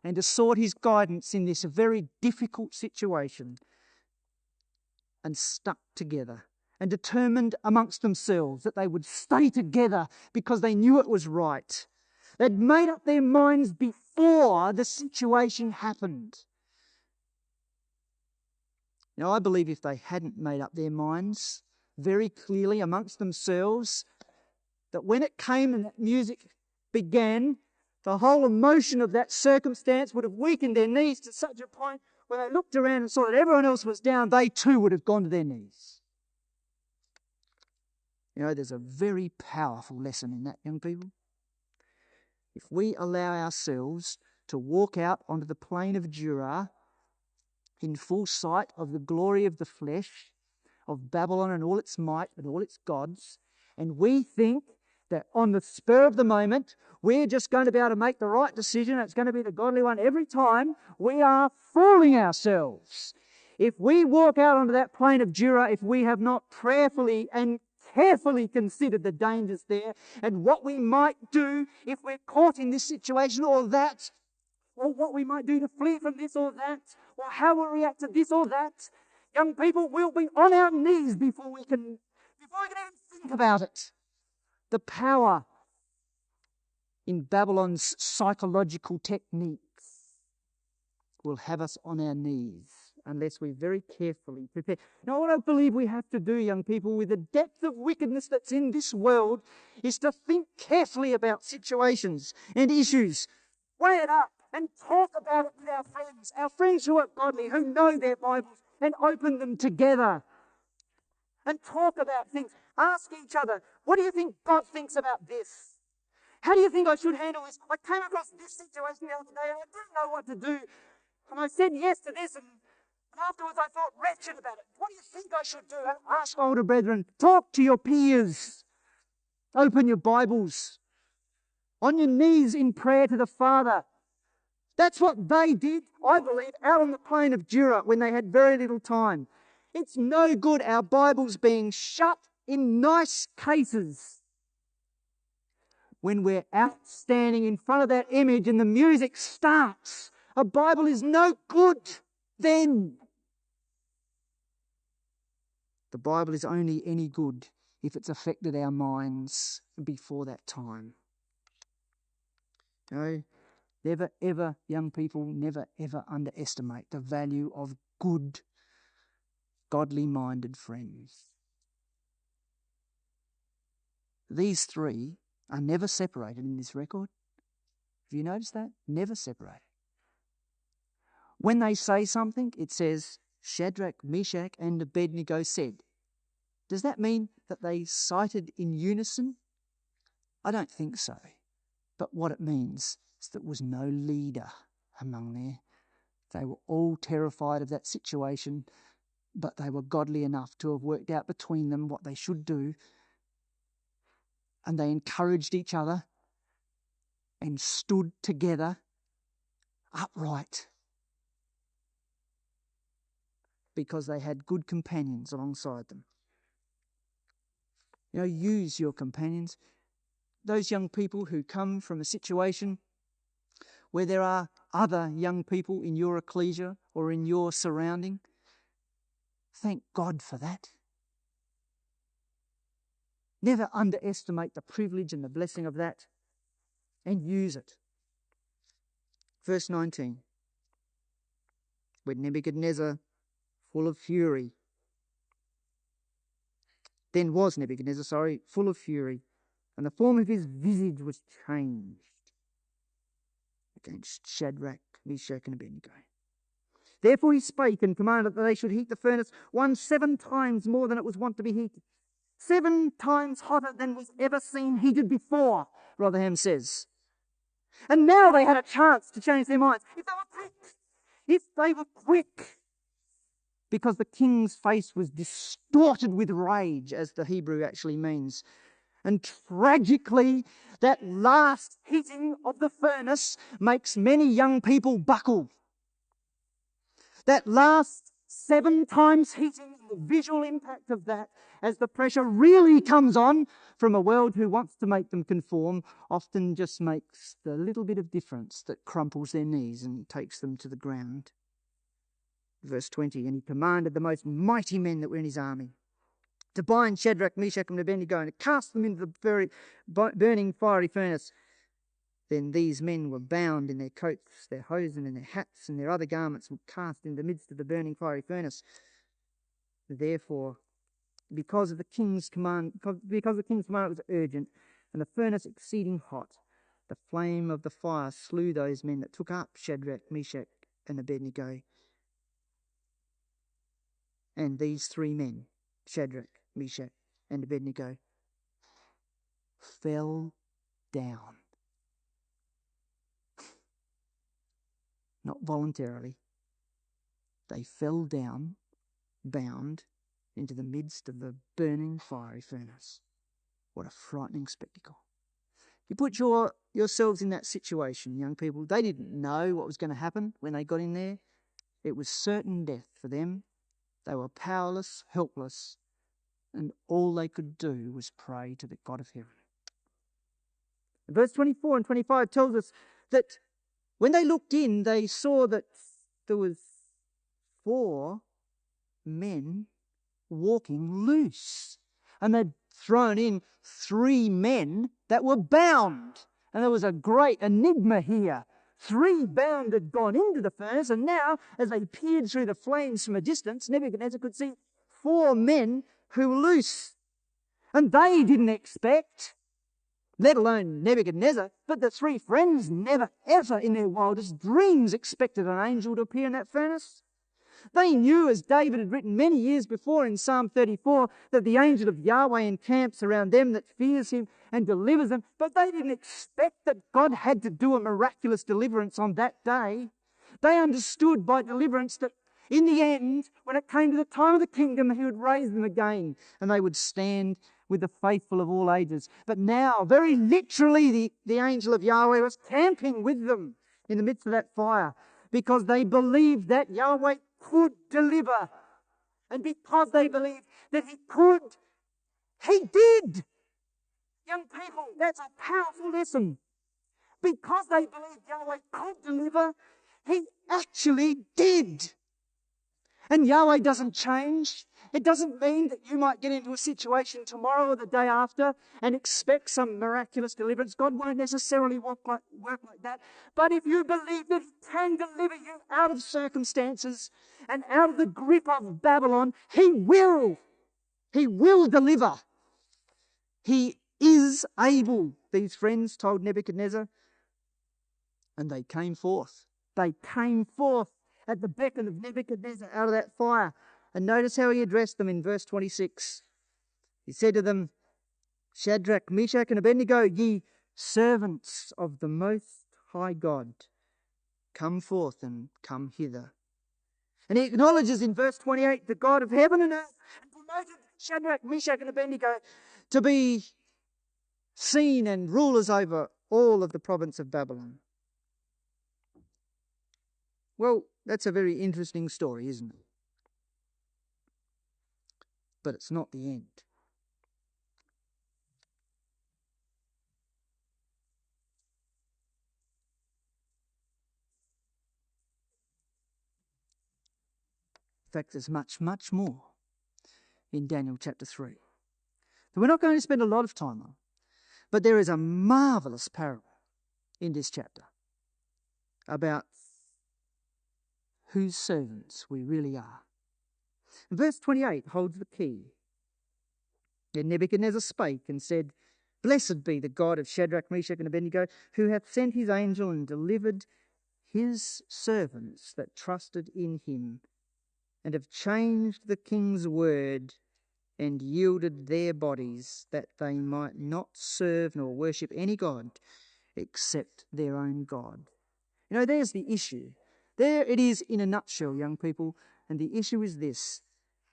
and had sought his guidance in this very difficult situation and stuck together and determined amongst themselves that they would stay together because they knew it was right. They'd made up their minds before the situation happened. Now, I believe if they hadn't made up their minds very clearly amongst themselves, that when it came and that music began, the whole emotion of that circumstance would have weakened their knees to such a point when they looked around and saw that everyone else was down, they too would have gone to their knees. You know, there's a very powerful lesson in that, young people. If we allow ourselves to walk out onto the plain of Jura in full sight of the glory of the flesh, of Babylon and all its might and all its gods, and we think that on the spur of the moment, we're just going to be able to make the right decision, and it's going to be the godly one every time, we are fooling ourselves. If we walk out onto that plain of Jura, if we have not prayerfully and carefully considered the dangers there and what we might do if we're caught in this situation or that, or what we might do to flee from this or that, or how we'll react to this or that, young people, we'll be on our knees before we can even think about it. The power in Babylon's psychological techniques will have us on our knees unless we very carefully prepare. Now, what I believe we have to do, young people, with the depth of wickedness that's in this world, is to think carefully about situations and issues, weigh it up, and talk about it with our friends who are godly, who know their Bibles, and open them together. And talk about things. Ask each other, what do you think God thinks about this? How do you think I should handle this? I came across this situation the other day and I didn't know what to do. And I said yes to this, and afterwards I felt wretched about it. What do you think I should do? And ask older brethren. Talk to your peers. Open your Bibles. On your knees in prayer to the Father. That's what they did, I believe, out on the plain of Jura when they had very little time. It's no good our Bibles being shut in nice cases when we're out standing in front of that image and the music starts. A Bible is no good then. The Bible is only any good if it's affected our minds before that time. No, never ever, young people, never ever underestimate the value of good, godly-minded friends. These three are never separated in this record. Have you noticed that? Never separated. When they say something, it says, Shadrach, Meshach, and Abednego said. Does that mean that they cited in unison? I don't think so. But what it means is there was no leader among there. They were all terrified of that situation, but they were godly enough to have worked out between them what they should do. And they encouraged each other and stood together upright because they had good companions alongside them. Use your companions. Those young people who come from a situation where there are other young people in your ecclesia or in your surrounding, thank God for that. Never underestimate the privilege and the blessing of that, and use it. Verse 19. When Nebuchadnezzar, full of fury, full of fury, and the form of his visage was changed against Shadrach, Meshach, and Abednego. Therefore he spake and commanded that they should heat the furnace 7 times more than it was wont to be heated. 7 times hotter than was ever seen heated before, Rotherham says. And now they had a chance to change their minds. If they were quick, because the king's face was distorted with rage, as the Hebrew actually means. And tragically, that last heating of the furnace makes many young people buckle. That last 7 times heating, the visual impact of that, as the pressure really comes on from a world who wants to make them conform, often just makes the little bit of difference that crumples their knees and takes them to the ground. Verse 20, and he commanded the most mighty men that were in his army to bind Shadrach, Meshach, and Abednego, and to cast them into the very burning fiery furnace. Then these men were bound in their coats, their hosen, and their hats, and their other garments were cast in the midst of the burning fiery furnace. Therefore, because the king's command was urgent, and the furnace exceeding hot, the flame of the fire slew those men that took up Shadrach, Meshach, and Abednego. And these 3 men, Shadrach, Meshach, and Abednego, fell down. Not voluntarily. They fell down, bound, into the midst of the burning fiery furnace. What a frightening spectacle. You put yourselves in that situation, young people. They didn't know what was going to happen when they got in there. It was certain death for them. They were powerless, helpless, and all they could do was pray to the God of heaven. Verse 24 and 25 tells us that when they looked in, they saw that there was 4 men walking loose. And they'd thrown in 3 men that were bound. And there was a great enigma here. 3 bound had gone into the furnace, and now, as they peered through the flames from a distance, Nebuchadnezzar could see 4 men who were loose. And they didn't expect, let alone Nebuchadnezzar, but the 3 friends never ever in their wildest dreams expected an angel to appear in that furnace. They knew, as David had written many years before in Psalm 34, that the angel of Yahweh encamps around them that fears him and delivers them, but they didn't expect that God had to do a miraculous deliverance on that day. They understood by deliverance that in the end, when it came to the time of the kingdom, he would raise them again and they would stand with the faithful of all ages. But now, very literally, the angel of Yahweh was camping with them in the midst of that fire because they believed that Yahweh could deliver. And because they believed that he could, he did. Young people, that's a powerful lesson. Because they believed Yahweh could deliver, he actually did. And Yahweh doesn't change. It doesn't mean that you might get into a situation tomorrow or the day after and expect some miraculous deliverance. God won't necessarily work like that. But if you believe that he can deliver you out of circumstances and out of the grip of Babylon, he will. He will deliver. He is able, these friends told Nebuchadnezzar. And they came forth. They came forth at the beckon of Nebuchadnezzar out of that fire. And notice how he addressed them in verse 26. He said to them, Shadrach, Meshach, and Abednego, ye servants of the Most High God, come forth and come hither. And he acknowledges in verse 28 the God of heaven and earth, and promoted Shadrach, Meshach, and Abednego to be seen and rulers over all of the province of Babylon. Well, that's a very interesting story, isn't it? But it's not the end. In fact, there's much, much more in Daniel chapter 3 that we're not going to spend a lot of time on. But there is a marvelous parable in this chapter about whose servants we really are. Verse 28 holds the key. Then Nebuchadnezzar spake and said, Blessed be the God of Shadrach, Meshach, and Abednego, who hath sent his angel and delivered his servants that trusted in him, and have changed the king's word, and yielded their bodies, that they might not serve nor worship any god except their own God. You know, there's the issue. There it is in a nutshell, young people, and the issue is this,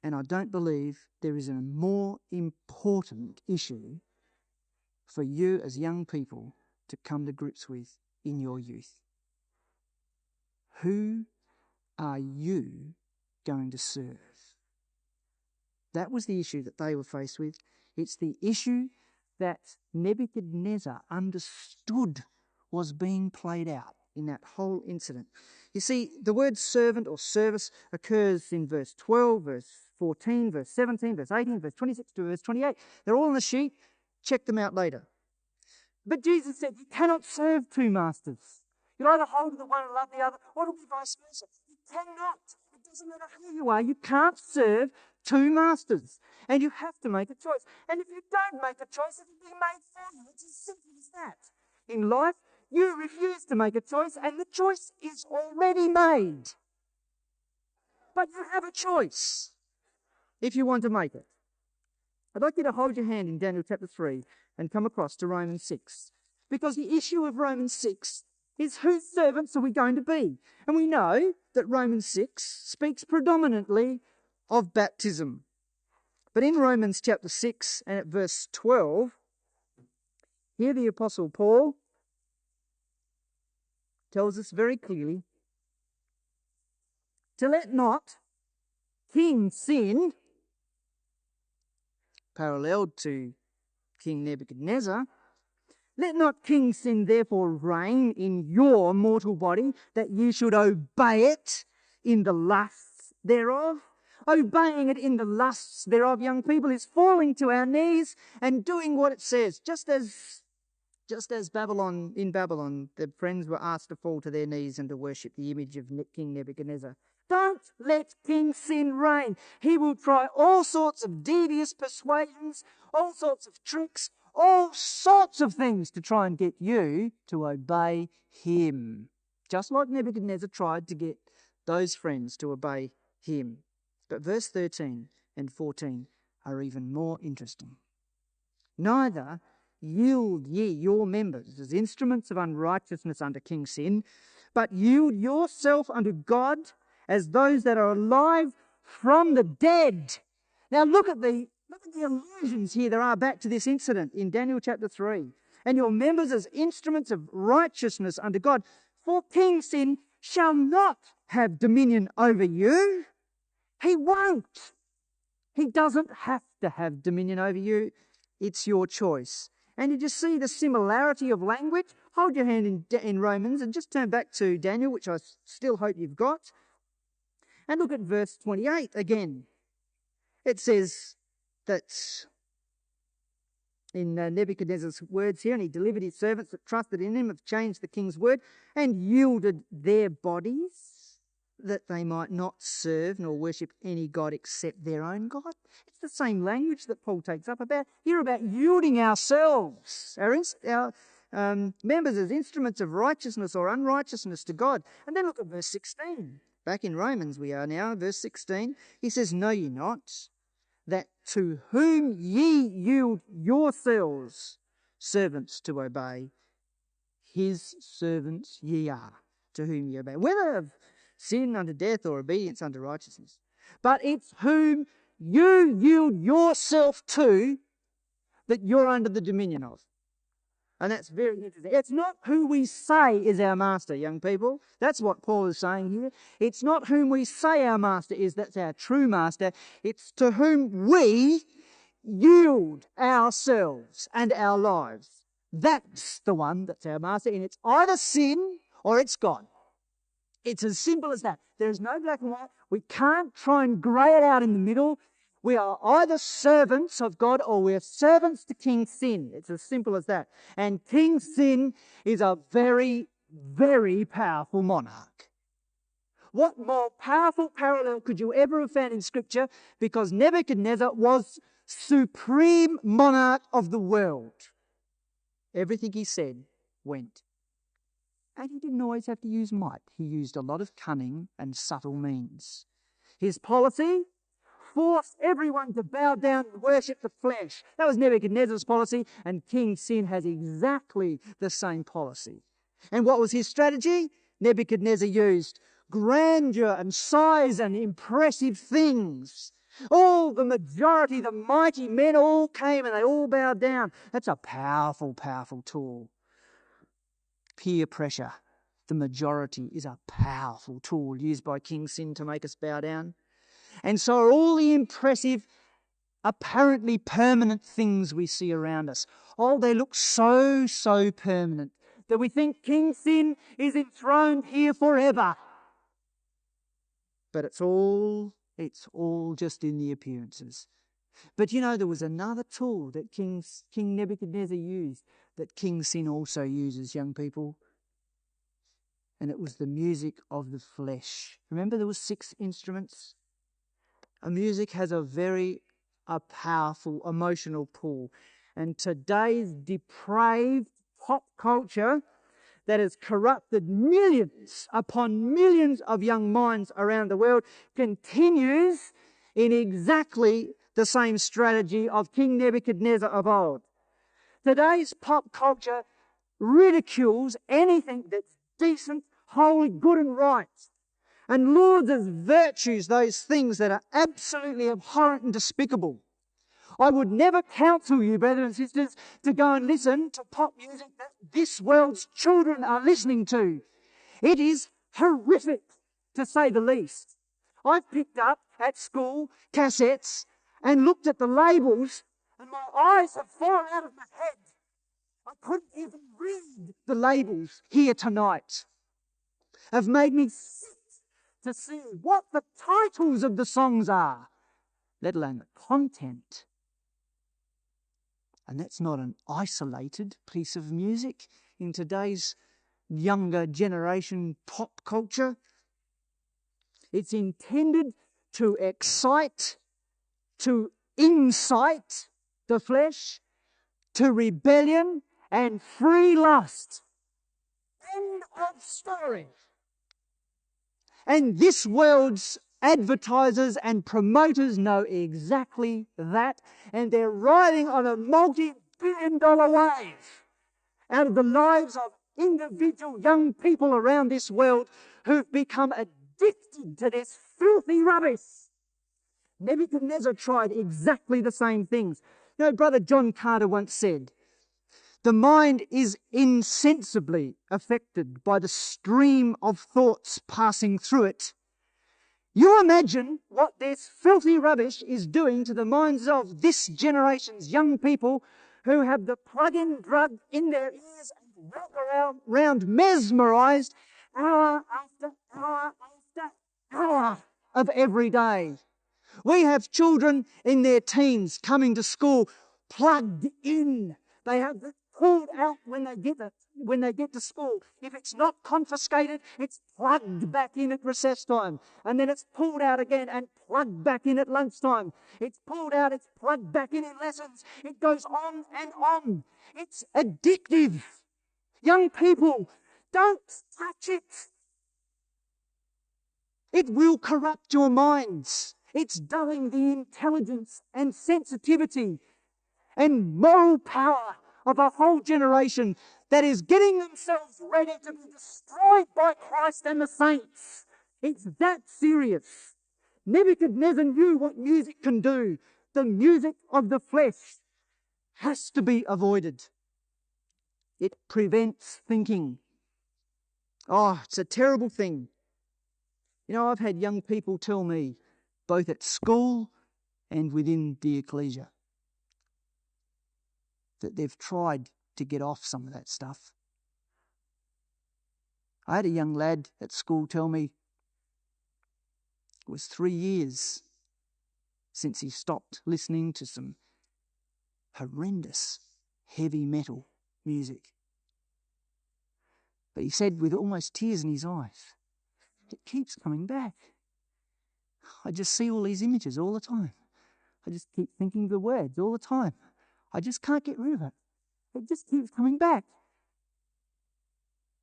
and I don't believe there is a more important issue for you as young people to come to grips with in your youth. Who are you going to serve? That was the issue that they were faced with. It's the issue that Nebuchadnezzar understood was being played out in that whole incident. You see, the word servant or service occurs in verse 12, verse 14, verse 17, verse 18, verse 26 to verse 28. They're all on the sheet. Check them out later. But Jesus said, you cannot serve two masters. You'll either hold to the one and love the other, or it'll be vice versa. You cannot. It doesn't matter who you are. You can't serve two masters. And you have to make a choice. And if you don't make a choice, it'll be made for you. It's as simple as that. In life, you refuse to make a choice, and the choice is already made. But you have a choice if you want to make it. I'd like you to hold your hand in Daniel chapter 3 and come across to Romans 6. Because the issue of Romans 6 is whose servants are we going to be? And we know that Romans 6 speaks predominantly of baptism. But in Romans chapter 6 and at verse 12, here the Apostle Paul tells us very clearly, to let not King sin, paralleled to King Nebuchadnezzar, let not King sin therefore reign in your mortal body, that ye should obey it in the lusts thereof. Obeying it in the lusts thereof, young people, is falling to our knees and doing what it says. Just as in Babylon, the friends were asked to fall to their knees and to worship the image of King Nebuchadnezzar. Don't let King Sin reign. He will try all sorts of devious persuasions, all sorts of tricks, all sorts of things to try and get you to obey him. Just like Nebuchadnezzar tried to get those friends to obey him. But verse 13 and 14 are even more interesting. Neither yield ye your members as instruments of unrighteousness unto King Sin, but yield yourself unto God as those that are alive from the dead. Now look at the allusions here there are back to this incident in Daniel chapter 3. And your members as instruments of righteousness unto God. For King Sin shall not have dominion over you. He won't. He doesn't have to have dominion over you. It's your choice. And did you see the similarity of language? Hold your hand in Romans and just turn back to Daniel, which I still hope you've got. And look at verse 28 again. It says that in Nebuchadnezzar's words here, and he delivered his servants that trusted in him, have changed the king's word, and yielded their bodies that they might not serve nor worship any god except their own God. It's the same language that Paul takes up about yielding ourselves, our members as instruments of righteousness or unrighteousness to God. And then look at verse 16. Back in Romans we are now, verse 16. He says, Know ye not that to whom ye yield yourselves servants to obey, his servants ye are, to whom ye obey, whether of sin unto death or obedience unto righteousness. But it's whom you yield yourself to that you're under the dominion of. And that's very interesting. It's not who we say is our master, young people. That's what Paul is saying here. It's not whom we say our master is, that's our true master. It's to whom we yield ourselves and our lives. That's the one that's our master, and it's either sin or it's God. It's as simple as that. There's no black and white. We can't try and grey it out in the middle. We are either servants of God or we're servants to King Sin. It's as simple as that. And King Sin is a very, very powerful monarch. What more powerful parallel could you ever have found in Scripture? Because Nebuchadnezzar was supreme monarch of the world. Everything he said went. And he didn't always have to use might. He used a lot of cunning and subtle means. His policy forced everyone to bow down and worship the flesh. That was Nebuchadnezzar's policy, and King Sin has exactly the same policy. And what was his strategy? Nebuchadnezzar used grandeur and size and impressive things. All the majority, the mighty men all came and they all bowed down. That's a powerful, powerful tool. Peer pressure. The majority is a powerful tool used by King Sin to make us bow down. And so are all the impressive, apparently permanent things we see around us. Oh, they look so, so permanent that we think King Sin is enthroned here forever. But it's all just in the appearances. But you know, there was another tool that King Nebuchadnezzar used that King Sin also uses, young people. And it was the music of the flesh. Remember there were 6 instruments? A music has a powerful emotional pull. And today's depraved pop culture that has corrupted millions upon millions of young minds around the world continues in exactly the same strategy of King Nebuchadnezzar of old. Today's pop culture ridicules anything that's decent, holy, good and right, and lauds as virtues those things that are absolutely abhorrent and despicable. I would never counsel you, brothers and sisters, to go and listen to pop music that this world's children are listening to. It is horrific, to say the least. I've picked up at school cassettes and looked at the labels, and my eyes have fallen out of my head. I couldn't even read the labels here tonight. Have made me sick to see what the titles of the songs are, let alone the content. And that's not an isolated piece of music in today's younger generation pop culture. It's intended to excite, to incite the flesh, to rebellion and free lust. End of story. And this world's advertisers and promoters know exactly that, and they're riding on a multi-billion-dollar wave out of the lives of individual young people around this world who've become addicted to this filthy rubbish. Nebuchadnezzar tried exactly the same things. You know, Brother John Carter once said, "The mind is insensibly affected by the stream of thoughts passing through it. You imagine what this filthy rubbish is doing to the minds of this generation's young people who have the plug-in drug in their ears and walk around mesmerized hour after hour after hour of every day. We have children in their teens coming to school plugged in. They have it pulled out when they get to school. If it's not confiscated, it's plugged back in at recess time. And then it's pulled out again and plugged back in at lunchtime. It's pulled out, it's plugged back in lessons. It goes on and on. It's addictive. Young people, don't touch it. It will corrupt your minds. It's dulling the intelligence and sensitivity and moral power of a whole generation that is getting themselves ready to be destroyed by Christ and the saints. It's that serious. Nebuchadnezzar knew what music can do. The music of the flesh has to be avoided. It prevents thinking. Oh, it's a terrible thing. You know, I've had young people tell me, both at school and within the ecclesia, that they've tried to get off some of that stuff. I had a young lad at school tell me it was 3 years since he stopped listening to some horrendous heavy metal music. But he said with almost tears in his eyes, it keeps coming back. I just see all these images all the time. I just keep thinking of the words all the time. I just can't get rid of it. It just keeps coming back.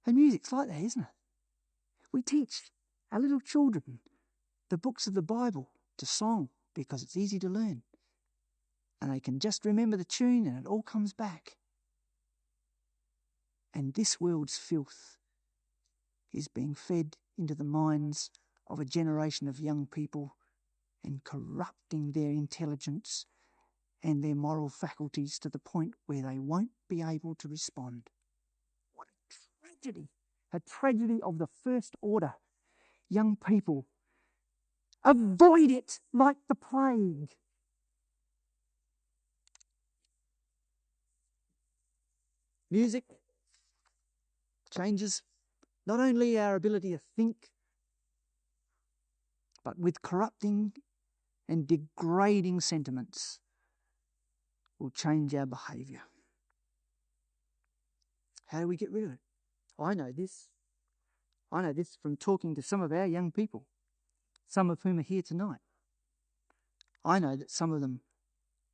And music's like that, isn't it? We teach our little children the books of the Bible to song because it's easy to learn. And they can just remember the tune and it all comes back. And this world's filth is being fed into the minds of a generation of young people and corrupting their intelligence and their moral faculties to the point where they won't be able to respond. What a tragedy! A tragedy of the first order. Young people, avoid it like the plague. Music changes not only our ability to think, but with corrupting and degrading sentiments will change our behaviour. How do we get rid of it? I know this. I know this from talking to some of our young people, some of whom are here tonight. I know that some of them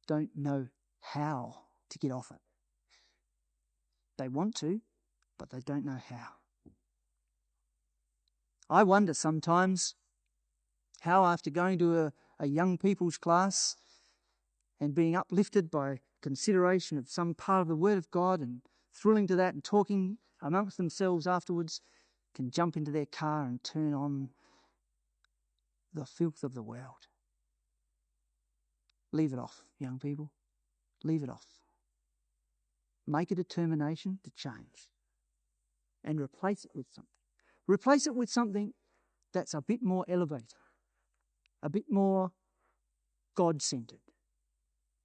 don't know how to get off it. They want to, but they don't know how. I wonder sometimes how, after going to a young people's class and being uplifted by consideration of some part of the Word of God and thrilling to that and talking amongst themselves afterwards, can jump into their car and turn on the filth of the world. Leave it off, young people. Leave it off. Make a determination to change and replace it with something. Replace it with something that's a bit more elevated, a bit more God-centered.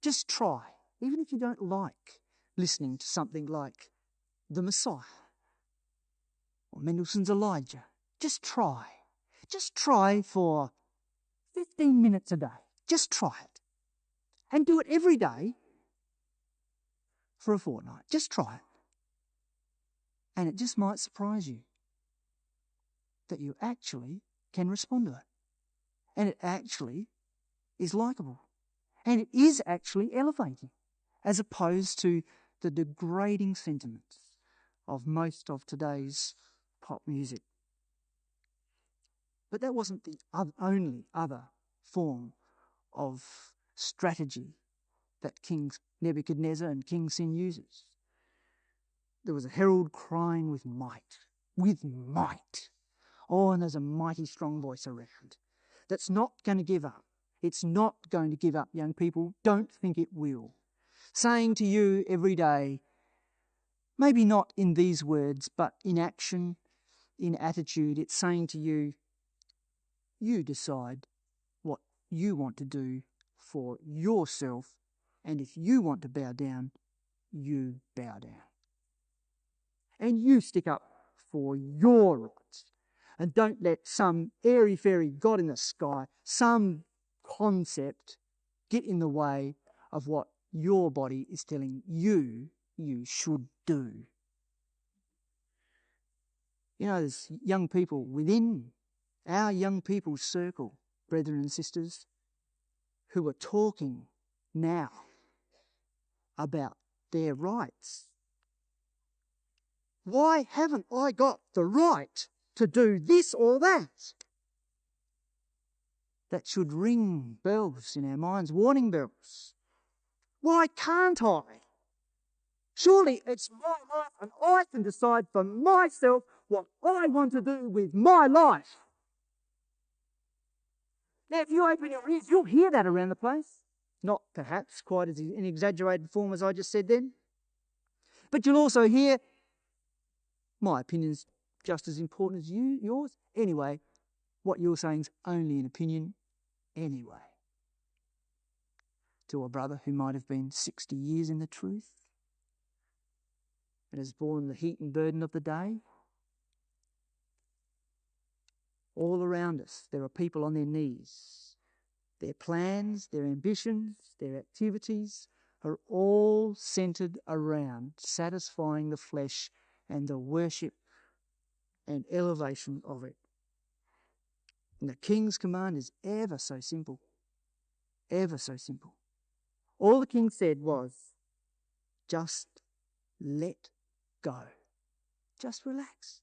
Just try, even if you don't like listening to something like the Messiah or Mendelssohn's Elijah. Just try. Just try for 15 minutes a day. Just try it. And do it every day for a fortnight. Just try it. And it just might surprise you that you actually can respond to it. And it actually is likeable. And it is actually elevating, as opposed to the degrading sentiments of most of today's pop music. But that wasn't the only other form of strategy that King Nebuchadnezzar and King Sin uses. There was a herald crying with might. With might. Oh, and there's a mighty strong voice around that's not going to give up. It's not going to give up, young people. Don't think it will. Saying to you every day, maybe not in these words, but in action, in attitude, it's saying to you, you decide what you want to do for yourself, and if you want to bow down, you bow down. And you stick up for your rights. And don't let some airy-fairy God in the sky, some concept, get in the way of what your body is telling you should do. You know, there's young people within our young people's circle, brethren and sisters, who are talking now about their rights. Why haven't I got the right to do this or that? that should ring bells in our minds, warning bells. Why can't I? Surely it's my life and I can decide for myself what I want to do with my life. Now, if you open your ears, you'll hear that around the place. Not perhaps quite as in exaggerated form as I just said then. But you'll also hear, my opinion's just as important as yours. Anyway, what you're saying is only an opinion anyway. To a brother who might have been 60 years in the truth and has borne the heat and burden of the day. All around us, there are people on their knees. Their plans, their ambitions, their activities are all centred around satisfying the flesh and the worship and elevation of it. And the King's command is ever so simple. Ever so simple. All the King said was, just let go. Just relax.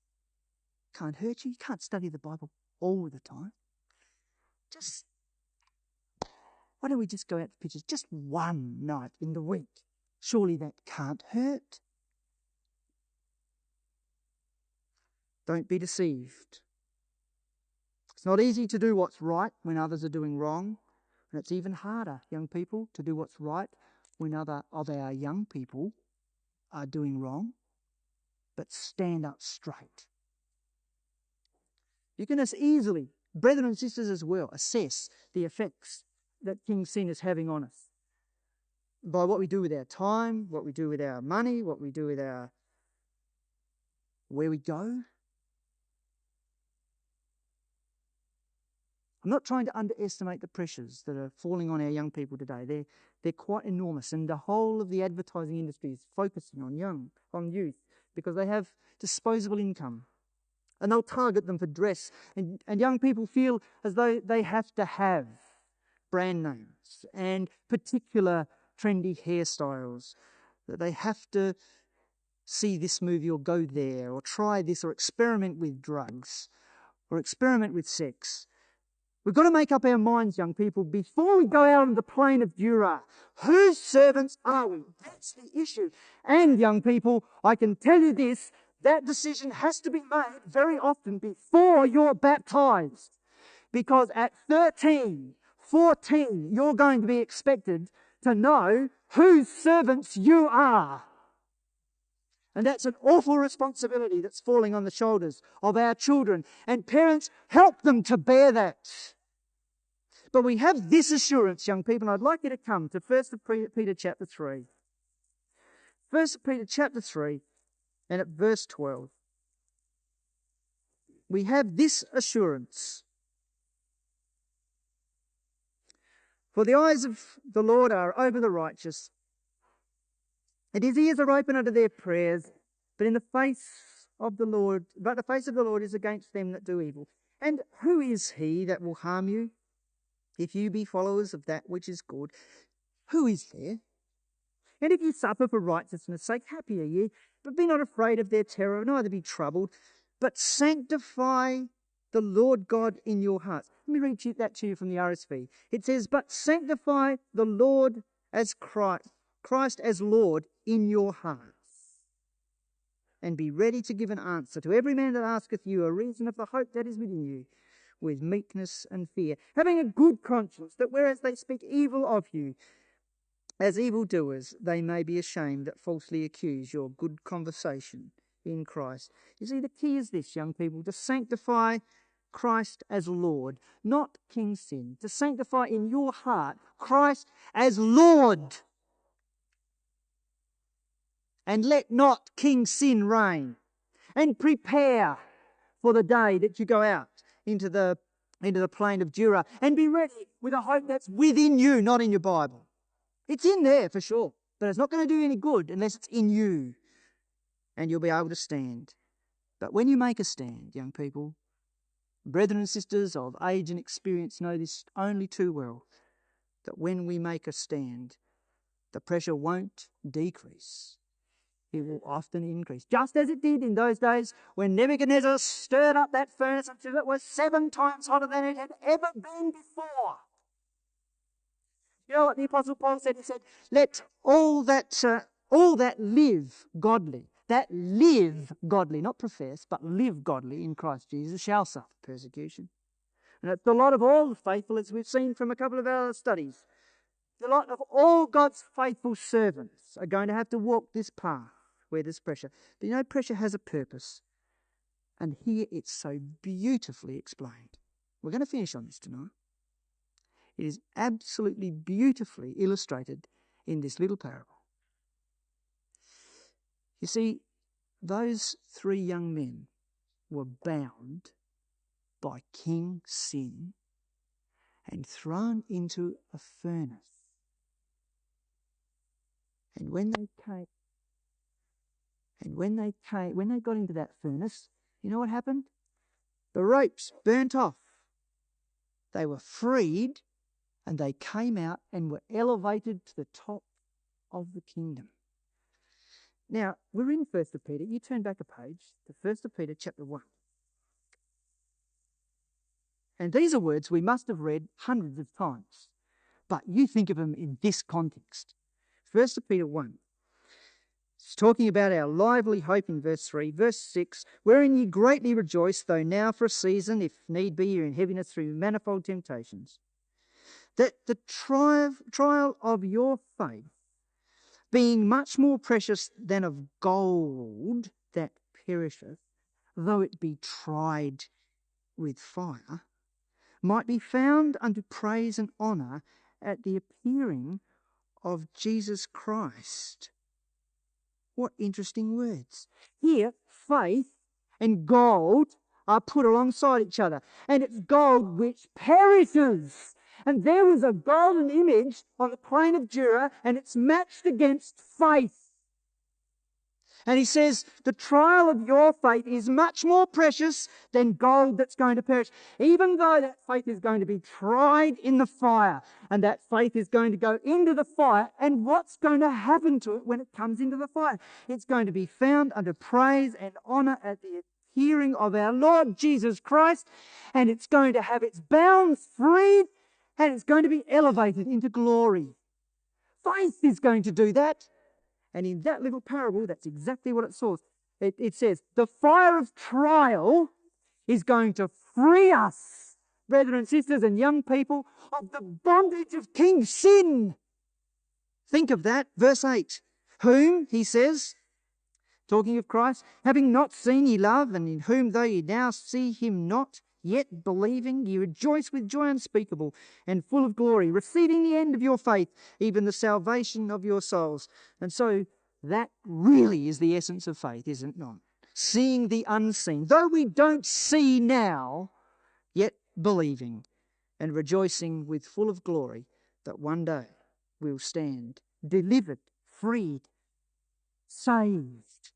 Can't hurt you. You can't study the Bible all the time. Why don't we just go out to pictures just one night in the week? Surely that can't hurt. Don't be deceived. It's not easy to do what's right when others are doing wrong. And it's even harder, young people, to do what's right when other of our young people are doing wrong. But stand up straight. You can as easily, brethren and sisters as well, assess the effects that King sin is having on us by what we do with our time, what we do with our money, what we do with where we go. I'm not trying to underestimate the pressures that are falling on our young people today. They're quite enormous, and the whole of the advertising industry is focusing on youth, because they have disposable income. And they'll target them for dress. And young people feel as though they have to have brand names and particular trendy hairstyles, that they have to see this movie or go there or try this or experiment with drugs or experiment with sex. We've got to make up our minds, young people, before we go out on the plain of Dura. Whose servants are we? That's the issue. And, young people, I can tell you this, that decision has to be made very often before you're baptized. Because at 13, 14, you're going to be expected to know whose servants you are. And that's an awful responsibility that's falling on the shoulders of our children. And parents, help them to bear that. But we have this assurance, young people, and I'd like you to come to 1 Peter chapter 3. 1 Peter chapter 3 and at verse 12. We have this assurance. For the eyes of the Lord are over the righteous, and his ears are open unto their prayers, but the face of the Lord is against them that do evil. And who is he that will harm you, if you be followers of that which is good? Who is there? And if you suffer for righteousness' sake, happy are ye, but be not afraid of their terror, neither be troubled, but sanctify the Lord God in your hearts. Let me read that to you from the RSV. It says, but sanctify the Lord as Christ as Lord in your hearts, and be ready to give an answer to every man that asketh you a reason of the hope that is within you, with meekness and fear, having a good conscience, that whereas they speak evil of you as evildoers, they may be ashamed that falsely accuse your good conversation in Christ. You see, the key is this, young people, to sanctify Christ as Lord, not King Sin. To sanctify in your heart Christ as Lord. And let not King Sin reign. And prepare for the day that you go out into the plain of Dura, and be ready with a hope that's within you, not in your Bible. It's in there for sure, but it's not going to do you any good unless it's in you, and you'll be able to stand. But when you make a stand, young people, brethren and sisters of age and experience know this only too well, that when we make a stand, the pressure won't decrease. it will often increase. Just as it did in those days when Nebuchadnezzar stirred up that furnace until it was 7 times hotter than it had ever been before. You know what the Apostle Paul said? He said, let all that live godly, not profess, but live godly in Christ Jesus shall suffer persecution. And it's the lot of all the faithful, as we've seen from a couple of our studies. The lot of all God's faithful servants are going to have to walk this path where there's pressure. But you know, pressure has a purpose. And here it's so beautifully explained. We're going to finish on this tonight. It is absolutely beautifully illustrated in this little parable. You see, those 3 young men were bound by King Sin and thrown into a furnace. And when they got into that furnace, you know what happened? The ropes burnt off. They were freed, and they came out and were elevated to the top of the kingdom. Now, we're in 1 Peter. You turn back a page to 1 Peter chapter 1. And these are words we must have read hundreds of times, but you think of them in this context. 1 Peter 1. It's talking about our lively hope in verse 3. Verse 6, wherein ye greatly rejoice, though now for a season, if need be, you're in heaviness through manifold temptations, that the trial of your faith, being much more precious than of gold that perisheth, though it be tried with fire, might be found unto praise and honour at the appearing of Jesus Christ. What interesting words. Here, faith and gold are put alongside each other. And it's gold which perishes. And there was a golden image on the plain of Dura, and it's matched against faith. And he says, the trial of your faith is much more precious than gold that's going to perish. Even though that faith is going to be tried in the fire, and that faith is going to go into the fire, and what's going to happen to it when it comes into the fire? It's going to be found under praise and honour at the appearing of our Lord Jesus Christ, and it's going to have its bounds freed, and it's going to be elevated into glory. Faith is going to do that. And in that little parable, that's exactly what it says. It says, the fire of trial is going to free us, brethren and sisters and young people, of the bondage of King Sin. Think of that. Verse 8. Whom, he says, talking of Christ, having not seen ye love, and in whom though ye now see him not, yet believing ye rejoice with joy unspeakable and full of glory, receiving the end of your faith, even the salvation of your souls. And so that really is the essence of faith, is it not? Seeing the unseen. Though we don't see now, yet believing and rejoicing with full of glory that one day we'll stand delivered, freed, saved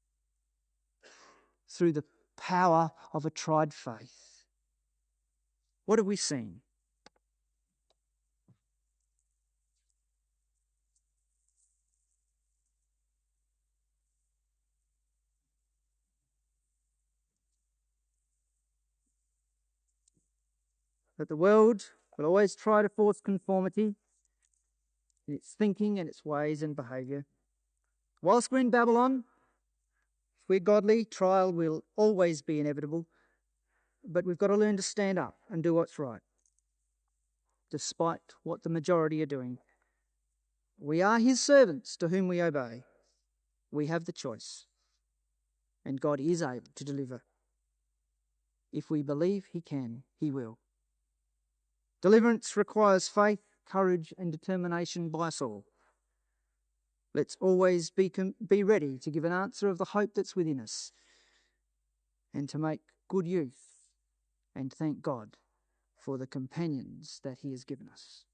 through the power of a tried faith. What have we seen? That the world will always try to force conformity in its thinking and its ways and behaviour. Whilst we're in Babylon, if we're godly, trial will always be inevitable, but we've got to learn to stand up and do what's right, despite what the majority are doing. We are his servants to whom we obey. We have the choice, and God is able to deliver. If we believe he can, he will. Deliverance requires faith, courage, and determination by us all. Let's always be ready to give an answer of the hope that's within us, and to make good use and thank God for the companions that he has given us.